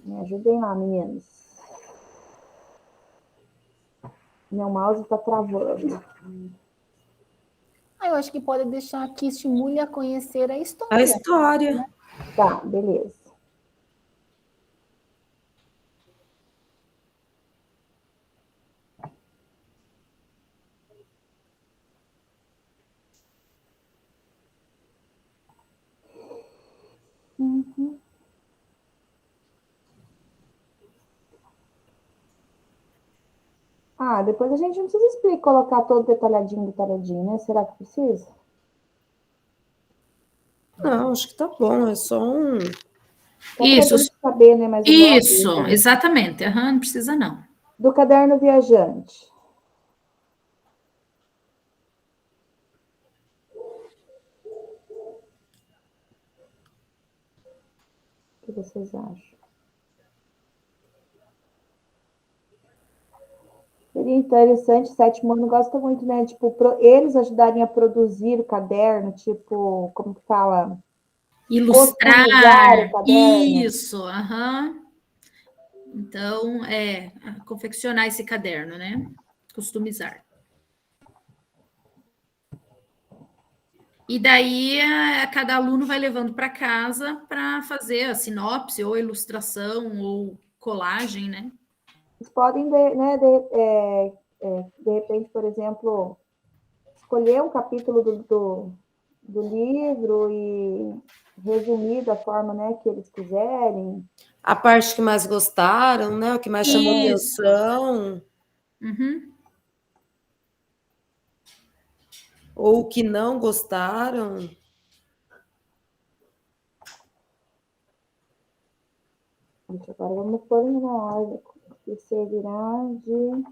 Me ajudem lá, meninos. Meu mouse está travando. Eu acho que pode deixar que estimule a conhecer a história. A história. Né? Tá, beleza. Uhum. Ah, depois a gente não precisa explicar, colocar todo detalhadinho, né? Será que precisa? Não, acho que tá bom, é só um... Isso, saber, né? Mas isso, exatamente. Uhum, não precisa não. Do caderno viajante. O que vocês acham? Seria interessante, sétimo ano gosta muito, né? Tipo, eles ajudarem a produzir o caderno, tipo, como que fala? Ilustrar, o caderno. isso, aham. Então, confeccionar esse caderno, né? Customizar. E daí, cada aluno vai levando para casa para fazer a sinopse, ou ilustração, ou colagem, né? Eles podem, né, de repente, por exemplo, escolher um capítulo do livro e resumir da forma, né, que eles quiserem. A parte que mais gostaram, né? O que mais chamou atenção. Uhum. Ou o que não gostaram. Agora vamos pôr na ordem, que servirá de...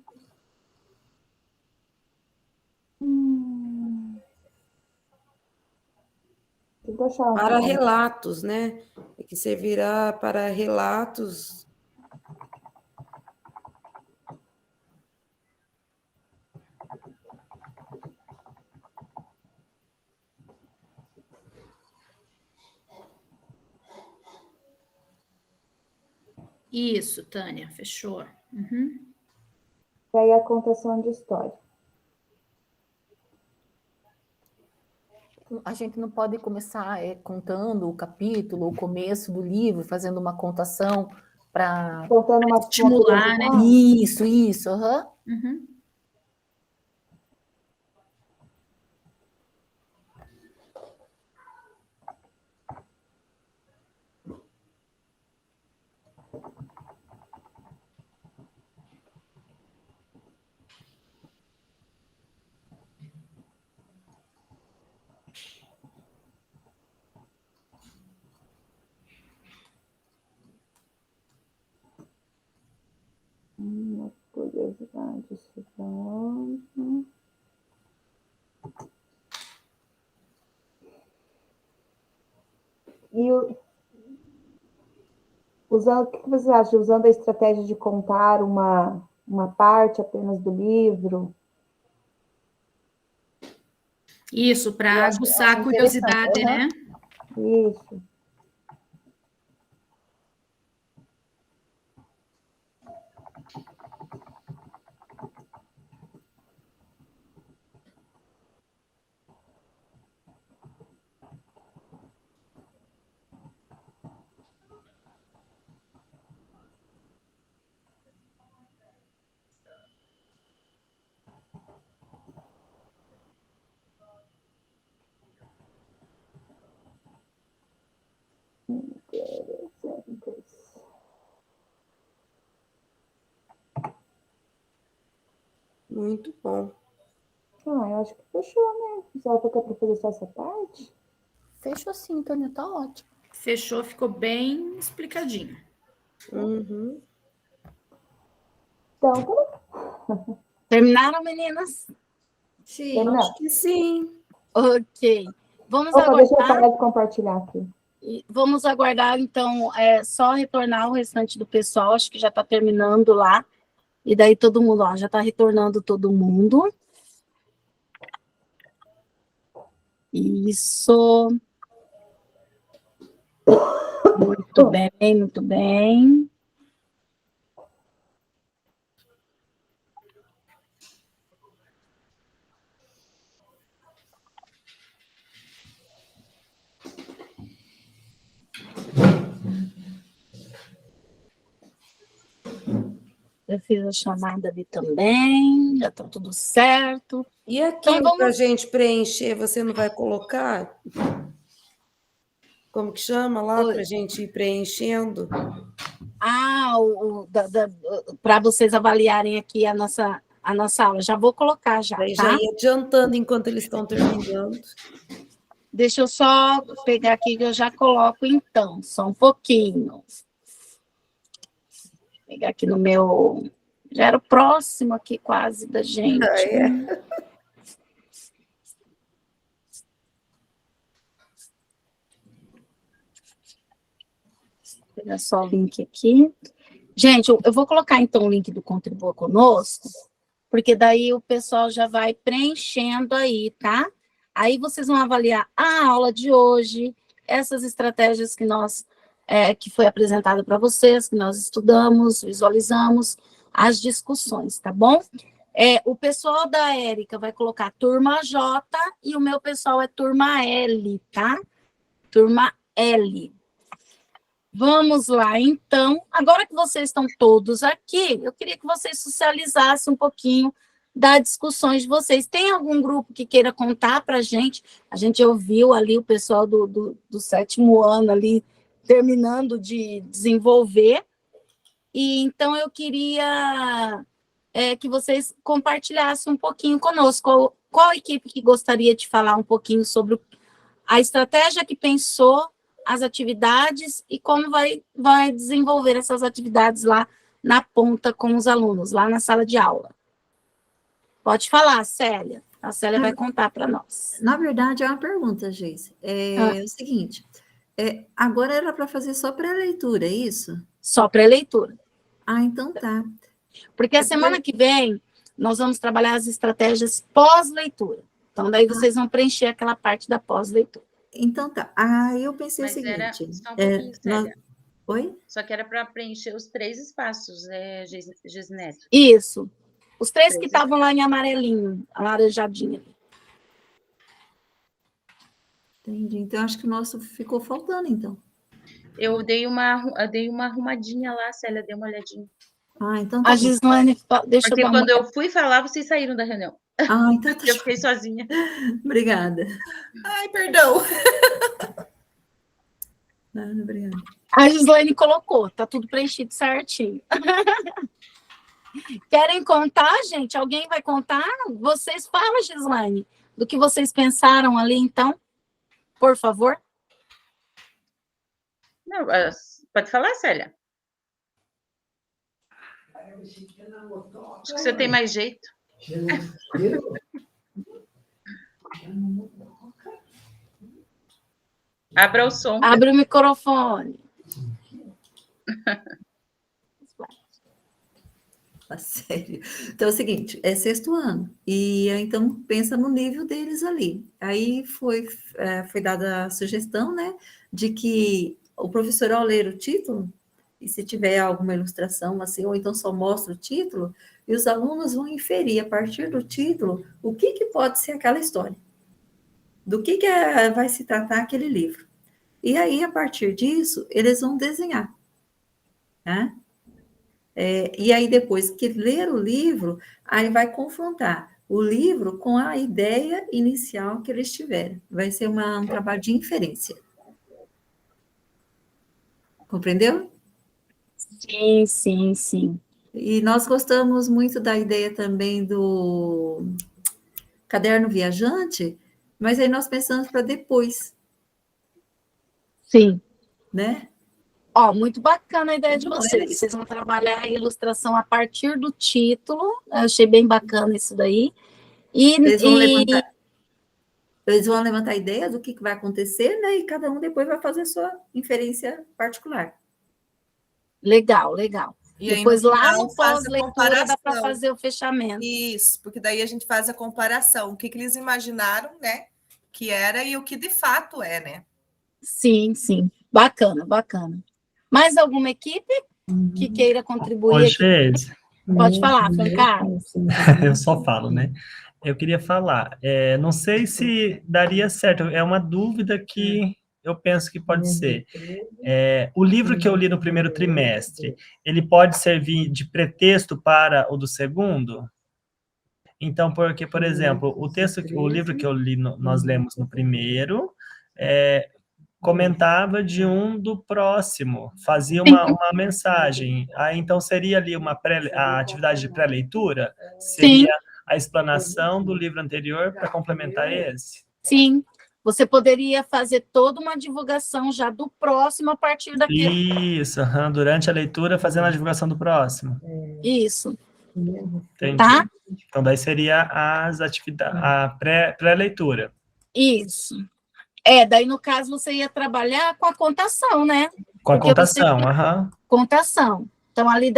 Para relatos, né? Que servirá para relatos. Isso, Tânia, fechou. Uhum. E aí a contação de história. A gente não pode começar contando o capítulo, o começo do livro, fazendo uma contação para estimular, né? Isso. Uhum. Uhum. Uma curiosidade. E o que você acha? Usando a estratégia de contar uma parte apenas do livro? Isso, para aguçar a curiosidade, né? Isso. Muito bom. Eu acho que fechou, né? Só toca para fazer só essa parte? Fechou sim, Tânia, tá ótimo. Fechou, ficou bem explicadinho. Uhum. Então, Terminaram, meninas? Sim. Acho que sim. Ok. Vamos Deixa eu aguardar. parar de compartilhar aqui. E vamos aguardar, então, só retornar o restante do pessoal, acho que já está terminando lá. E daí todo mundo, ó, já está retornando todo mundo. Isso. Muito bem, muito bem. Eu fiz a chamada ali também, já está tudo certo. E aquilo para a gente preencher, você não vai colocar? Como que chama lá para a gente ir preenchendo? Para vocês avaliarem aqui a nossa aula. Já vou colocar já, Aí tá? já ia adiantando enquanto eles estão terminando. Deixa eu só pegar aqui que eu já coloco, então, só um pouquinho. Vou pegar aqui no meu... Já era o próximo aqui quase da gente. Vou pegar só o link aqui. Gente, eu vou colocar, então, o link do Contribua Conosco, porque daí o pessoal já vai preenchendo aí, tá? Aí vocês vão avaliar a aula de hoje, essas estratégias que que foi apresentada para vocês, que nós estudamos, visualizamos, as discussões, tá bom? O pessoal da Érica vai colocar turma J e o meu pessoal é turma L, tá? Turma L. Vamos lá, então. Agora que vocês estão todos aqui, eu queria que vocês socializassem um pouquinho das discussões de vocês. Tem algum grupo que queira contar para a gente? A gente ouviu ali o pessoal do 7º ano ali, terminando de desenvolver. E então eu queria que vocês compartilhassem um pouquinho conosco. Qual equipe que gostaria de falar um pouquinho sobre a estratégia que pensou, as atividades e como vai desenvolver essas atividades lá na ponta com os alunos, lá na sala de aula? Pode falar, Célia. A Célia vai contar para nós. Na verdade, é uma pergunta, Geise. É o seguinte, agora era para fazer só pré-leitura, é isso? Só pré-leitura. Ah, então tá. Porque a semana que vem, nós vamos trabalhar as estratégias pós-leitura. Então, daí vocês vão preencher aquela parte da pós-leitura. Então tá. Eu pensei o seguinte... Era só um pouquinho, Célia. Oi? Só que era para preencher os 3 espaços, né, Gisneto? Isso. Os 3 que estavam lá em amarelinho, alaranjadinho. Entendi. Então, acho que o nosso ficou faltando, então. Eu dei uma arrumadinha lá, Célia, dei uma olhadinha. Então tá. A Gislaine, deixa Porque eu dar quando eu fui falar, vocês saíram da reunião. Então tá. Eu fiquei sozinha. Obrigada. Ai, perdão. Obrigada. A Gislaine colocou, tá tudo preenchido certinho. Querem contar, gente? Alguém vai contar? Vocês falam, Gislaine, do que vocês pensaram ali, então? Por favor. Não, pode falar, Célia. Acho que você tem mais jeito. Abra o som. Abre o microfone. Sério. Então é o seguinte, é 6º ano, e então pensa no nível deles ali. Aí foi dada a sugestão, né, de que o professor, ao ler o título, e se tiver alguma ilustração assim, ou então só mostra o título, e os alunos vão inferir, a partir do título, o que pode ser aquela história, do que vai se tratar aquele livro. E aí, a partir disso, eles vão desenhar, né? E aí, depois que ler o livro, aí vai confrontar o livro com a ideia inicial que eles tiveram. Vai ser um trabalho de inferência. Compreendeu? Sim, sim, sim. E nós gostamos muito da ideia também do caderno viajante, mas aí nós pensamos para depois. Sim. Né? Muito bacana a ideia de vocês. Vocês vão trabalhar a ilustração a partir do título. Eu achei bem bacana isso daí. Eles vão levantar. Eles vão levantar ideias do que vai acontecer, né? E cada um depois vai fazer sua inferência particular. Legal, legal. E aí, Depois no lá final, no faz a pós-leitura dá para comparação. fazer o fechamento. Isso, porque daí a gente faz a comparação, o que eles imaginaram, né, que era e o que de fato é, né? Sim, sim. Bacana, bacana. Mais alguma equipe que queira contribuir Ô, aqui? Geise. Pode falar, Francarlos. Eu só falo, né? Eu queria falar, não sei se daria certo, é uma dúvida que eu penso que pode ser. O livro que eu li no primeiro trimestre, ele pode servir de pretexto para o do segundo? Então, porque, por exemplo, o livro que eu li, nós lemos no primeiro, comentava de um do próximo, fazia uma mensagem. Aí, então, seria ali a atividade de pré-leitura? Seria a explanação do livro anterior para complementar esse? Sim. Você poderia fazer toda uma divulgação já do próximo a partir daquele. Isso, durante a leitura, fazendo a divulgação do próximo. Isso. Entendi. Tá? Então, daí seria as atividades, a pré-leitura. Isso. Daí no caso você ia trabalhar com a contação, né? Com a Porque contação, Contação. Então, ali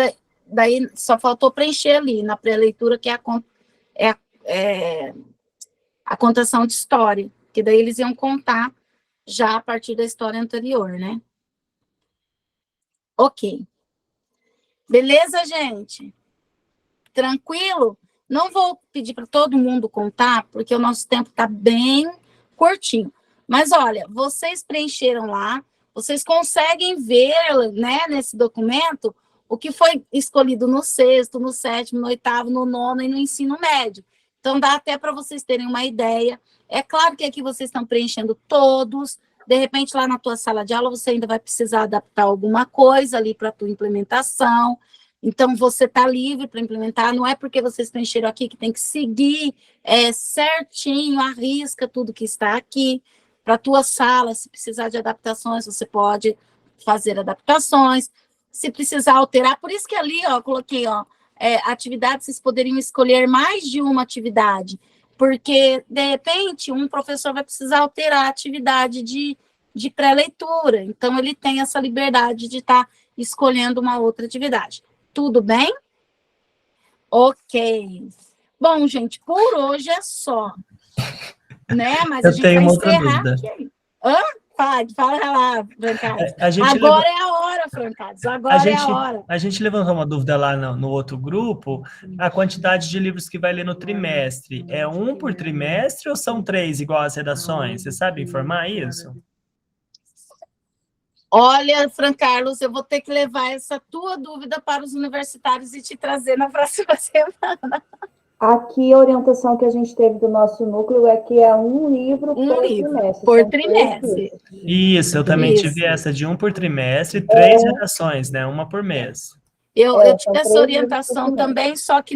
daí só faltou preencher ali na pré-leitura, que é a contação de história. Que daí eles iam contar já a partir da história anterior, né? Ok. Beleza, gente? Tranquilo? Não vou pedir para todo mundo contar, porque o nosso tempo está bem curtinho. Mas, olha, vocês preencheram lá, vocês conseguem ver, né, nesse documento, o que foi escolhido no 6º, no 7º, no 8º, no 9º e no ensino médio. Então, dá até para vocês terem uma ideia. É claro que aqui vocês estão preenchendo todos, de repente lá na tua sala de aula você ainda vai precisar adaptar alguma coisa ali para a tua implementação, então você está livre para implementar, não é porque vocês preencheram aqui que tem que seguir certinho, à risca tudo que está aqui. Para a tua sala, se precisar de adaptações, você pode fazer adaptações, se precisar alterar, por isso que ali, ó, coloquei, ó, atividades, vocês poderiam escolher mais de uma atividade, porque, de repente, um professor vai precisar alterar a atividade de pré-leitura, então ele tem essa liberdade de estar escolhendo uma outra atividade. Tudo bem? Ok. Bom, gente, por hoje é só, né? Mas a gente vai encerrar aqui. Fala lá, Francados. Agora é a hora, Francados. Agora é a hora. A gente levantou uma dúvida lá no outro grupo, a quantidade de livros que vai ler no trimestre. É 1 por trimestre ou são 3, igual às redações? Você sabe informar isso? Olha, Francarlos, eu vou ter que levar essa tua dúvida para os universitários e te trazer na próxima semana. Aqui, a orientação que a gente teve do nosso núcleo é que é um livro por trimestre. Por trimestre. Isso, eu também tive essa de 1 por trimestre, 3 redações, né? 1 por mês. Eu tive essa orientação também, só que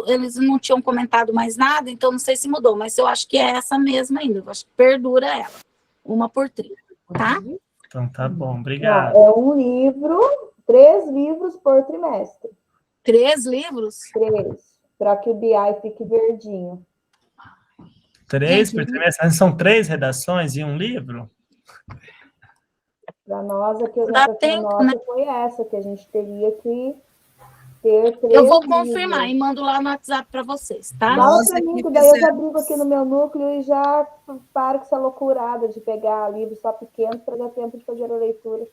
eles não tinham comentado mais nada, então não sei se mudou, mas eu acho que é essa mesma ainda, eu acho que perdura ela. 1 por trimestre, tá? Então tá bom, obrigado. É um livro, 3 livros por trimestre. 3 livros? 3. Para que o BI fique verdinho. 3 por trimestre? São 3 redações e um livro? Para nós, a orientação nossa foi essa, que a gente teria que ter 3 Eu vou confirmar e mando lá no WhatsApp para vocês, tá? Fala para mim, que daí eu já brigo aqui no meu núcleo e já paro com essa loucurada de pegar livros só pequenos para dar tempo de fazer a leitura.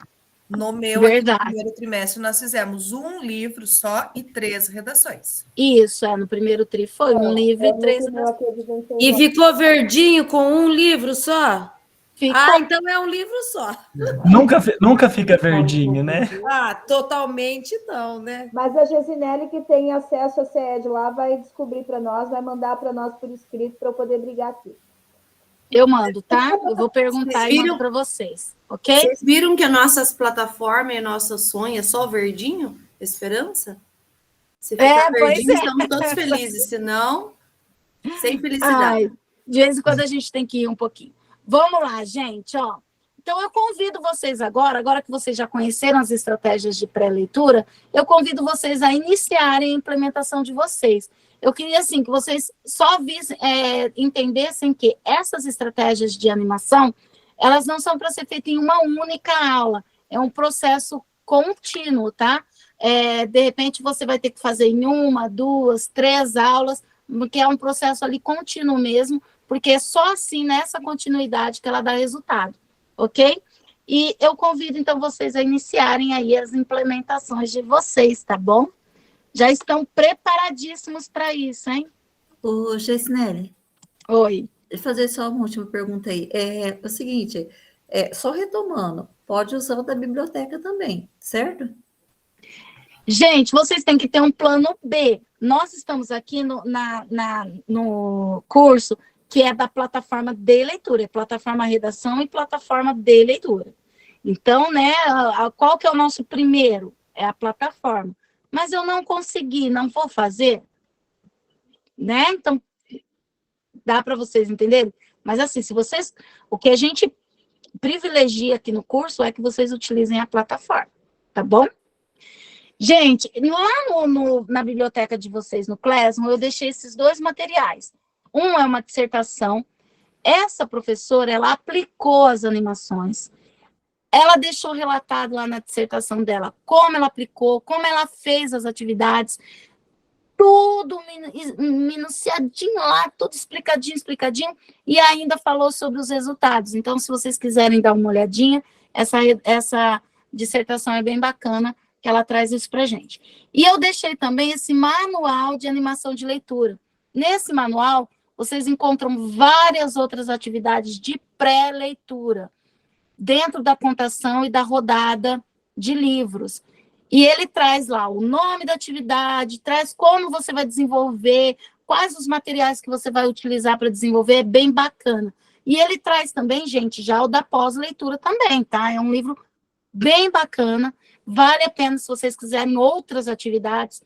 No meu aqui, primeiro trimestre, nós fizemos um livro só e 3 redações. Isso, no primeiro tri foi um livro e 3 redações. E ficou verdinho com um livro só? Ficou. Então é um livro só. Nunca fica verdinho, né? Totalmente não, né? Mas a Gesinelli, que tem acesso a CED lá, vai descobrir para nós, vai mandar para nós por escrito para eu poder brigar aqui. Eu mando, tá? Eu vou perguntar e mando para vocês, ok? Vocês viram que a nossa plataforma e nosso sonho é só verdinho? Esperança? Se ficar verdinho, estamos todos felizes. Se não, sem felicidade. De vez em quando a gente tem que ir um pouquinho. Vamos lá, gente, ó. Então, eu convido vocês agora que vocês já conheceram as estratégias de pré-leitura, eu convido vocês a iniciarem a implementação de vocês. Eu queria, assim, que vocês só entendessem que essas estratégias de animação, elas não são para ser feitas em uma única aula, é um processo contínuo, tá? De repente, você vai ter que fazer em 1, 2, 3 aulas, porque é um processo ali contínuo mesmo, porque é só assim, nessa continuidade, que ela dá resultado. Ok? E eu convido, então, vocês a iniciarem aí as implementações de vocês, tá bom? Já estão preparadíssimos para isso, hein? Ô, Gessinelli. Oi. Deixa eu fazer só uma última pergunta aí. É o seguinte, só retomando, pode usar o da biblioteca também, certo? Gente, vocês têm que ter um plano B. Nós estamos aqui no curso que é da plataforma de leitura, é plataforma redação e plataforma de leitura. Então, né, qual que é o nosso primeiro? É a plataforma. Mas eu não consegui, não vou fazer, né? Então, dá para vocês entenderem? Mas assim, o que a gente privilegia aqui no curso é que vocês utilizem a plataforma, tá bom? Gente, lá na biblioteca de vocês, no Classroom, eu deixei esses 2 materiais. Um é uma dissertação. Essa professora, ela aplicou as animações. Ela deixou relatado lá na dissertação dela como ela aplicou, como ela fez as atividades, tudo minuciadinho lá, tudo explicadinho, e ainda falou sobre os resultados. Então, se vocês quiserem dar uma olhadinha, essa dissertação é bem bacana, que ela traz isso para a gente. E eu deixei também esse manual de animação de leitura. Nesse manual, vocês encontram várias outras atividades de pré-leitura, dentro da contação e da rodada de livros. E ele traz lá o nome da atividade, traz como você vai desenvolver, quais os materiais que você vai utilizar para desenvolver, é bem bacana. E ele traz também, gente, já o da pós-leitura também, tá? É um livro bem bacana, vale a pena, se vocês quiserem outras atividades,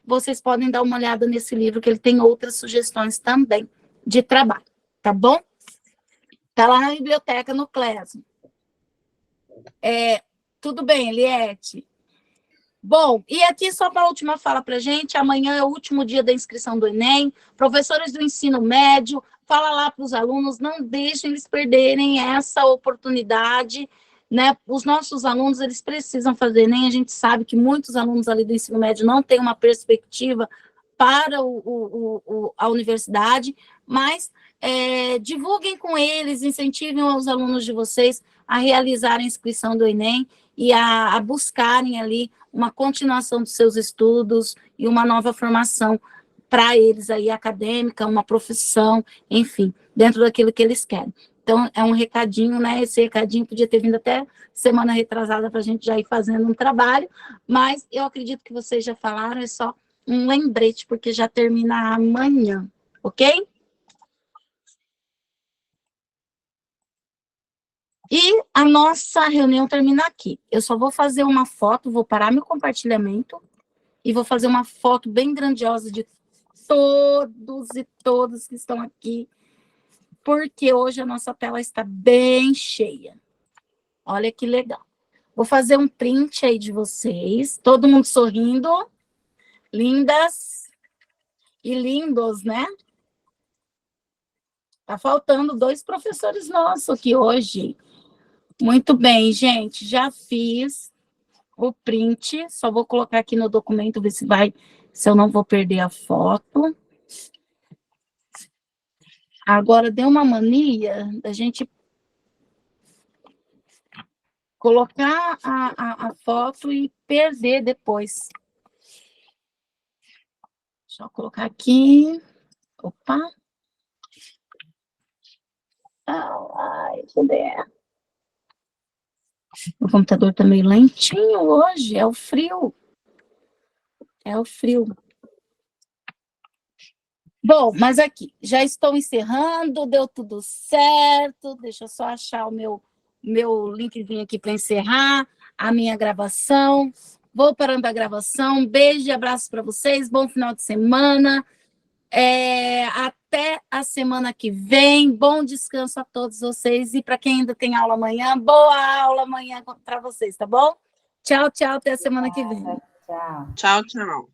vocês podem dar uma olhada nesse livro, que ele tem outras sugestões também de trabalho, tá bom? Tá lá na biblioteca, no Classroom. Tudo bem, Eliette? Bom, e aqui só para a última fala para a gente, amanhã é o último dia da inscrição do Enem, professores do ensino médio, fala lá para os alunos, não deixem eles perderem essa oportunidade, né? Os nossos alunos, eles precisam fazer Enem, a gente sabe que muitos alunos ali do ensino médio não têm uma perspectiva para a universidade, mas divulguem com eles, incentivem os alunos de vocês a realizarem a inscrição do Enem e a buscarem ali uma continuação dos seus estudos e uma nova formação para eles aí, acadêmica, uma profissão, enfim, dentro daquilo que eles querem. Então, é um recadinho, né? Esse recadinho podia ter vindo até semana retrasada para a gente já ir fazendo um trabalho, mas eu acredito que vocês já falaram, é só um lembrete, porque já termina amanhã, ok? E a nossa reunião termina aqui. Eu só vou fazer uma foto, vou parar meu compartilhamento e vou fazer uma foto bem grandiosa de todos e todas que estão aqui, porque hoje a nossa tela está bem cheia. Olha que legal. Vou fazer um print aí de vocês, todo mundo sorrindo, lindas e lindos, né? Tá faltando 2 professores nossos aqui hoje. Muito bem, gente, já fiz o print, só vou colocar aqui no documento, ver se eu não vou perder a foto. Agora, deu uma mania da gente colocar a foto e perder depois. Deixa eu colocar aqui. Opa. Ai, cadê? O computador tá meio lentinho hoje, é o frio. É o frio. Bom, mas aqui, já estou encerrando, deu tudo certo. Deixa eu só achar o meu linkzinho aqui para encerrar a minha gravação. Vou parando a gravação. Beijo e abraço para vocês. Bom final de semana. Até a semana que vem. Bom descanso a todos vocês. E para quem ainda tem aula amanhã, boa aula amanhã para vocês, tá bom? Tchau, tchau. Até a semana que vem. Tchau. Tchau, tchau.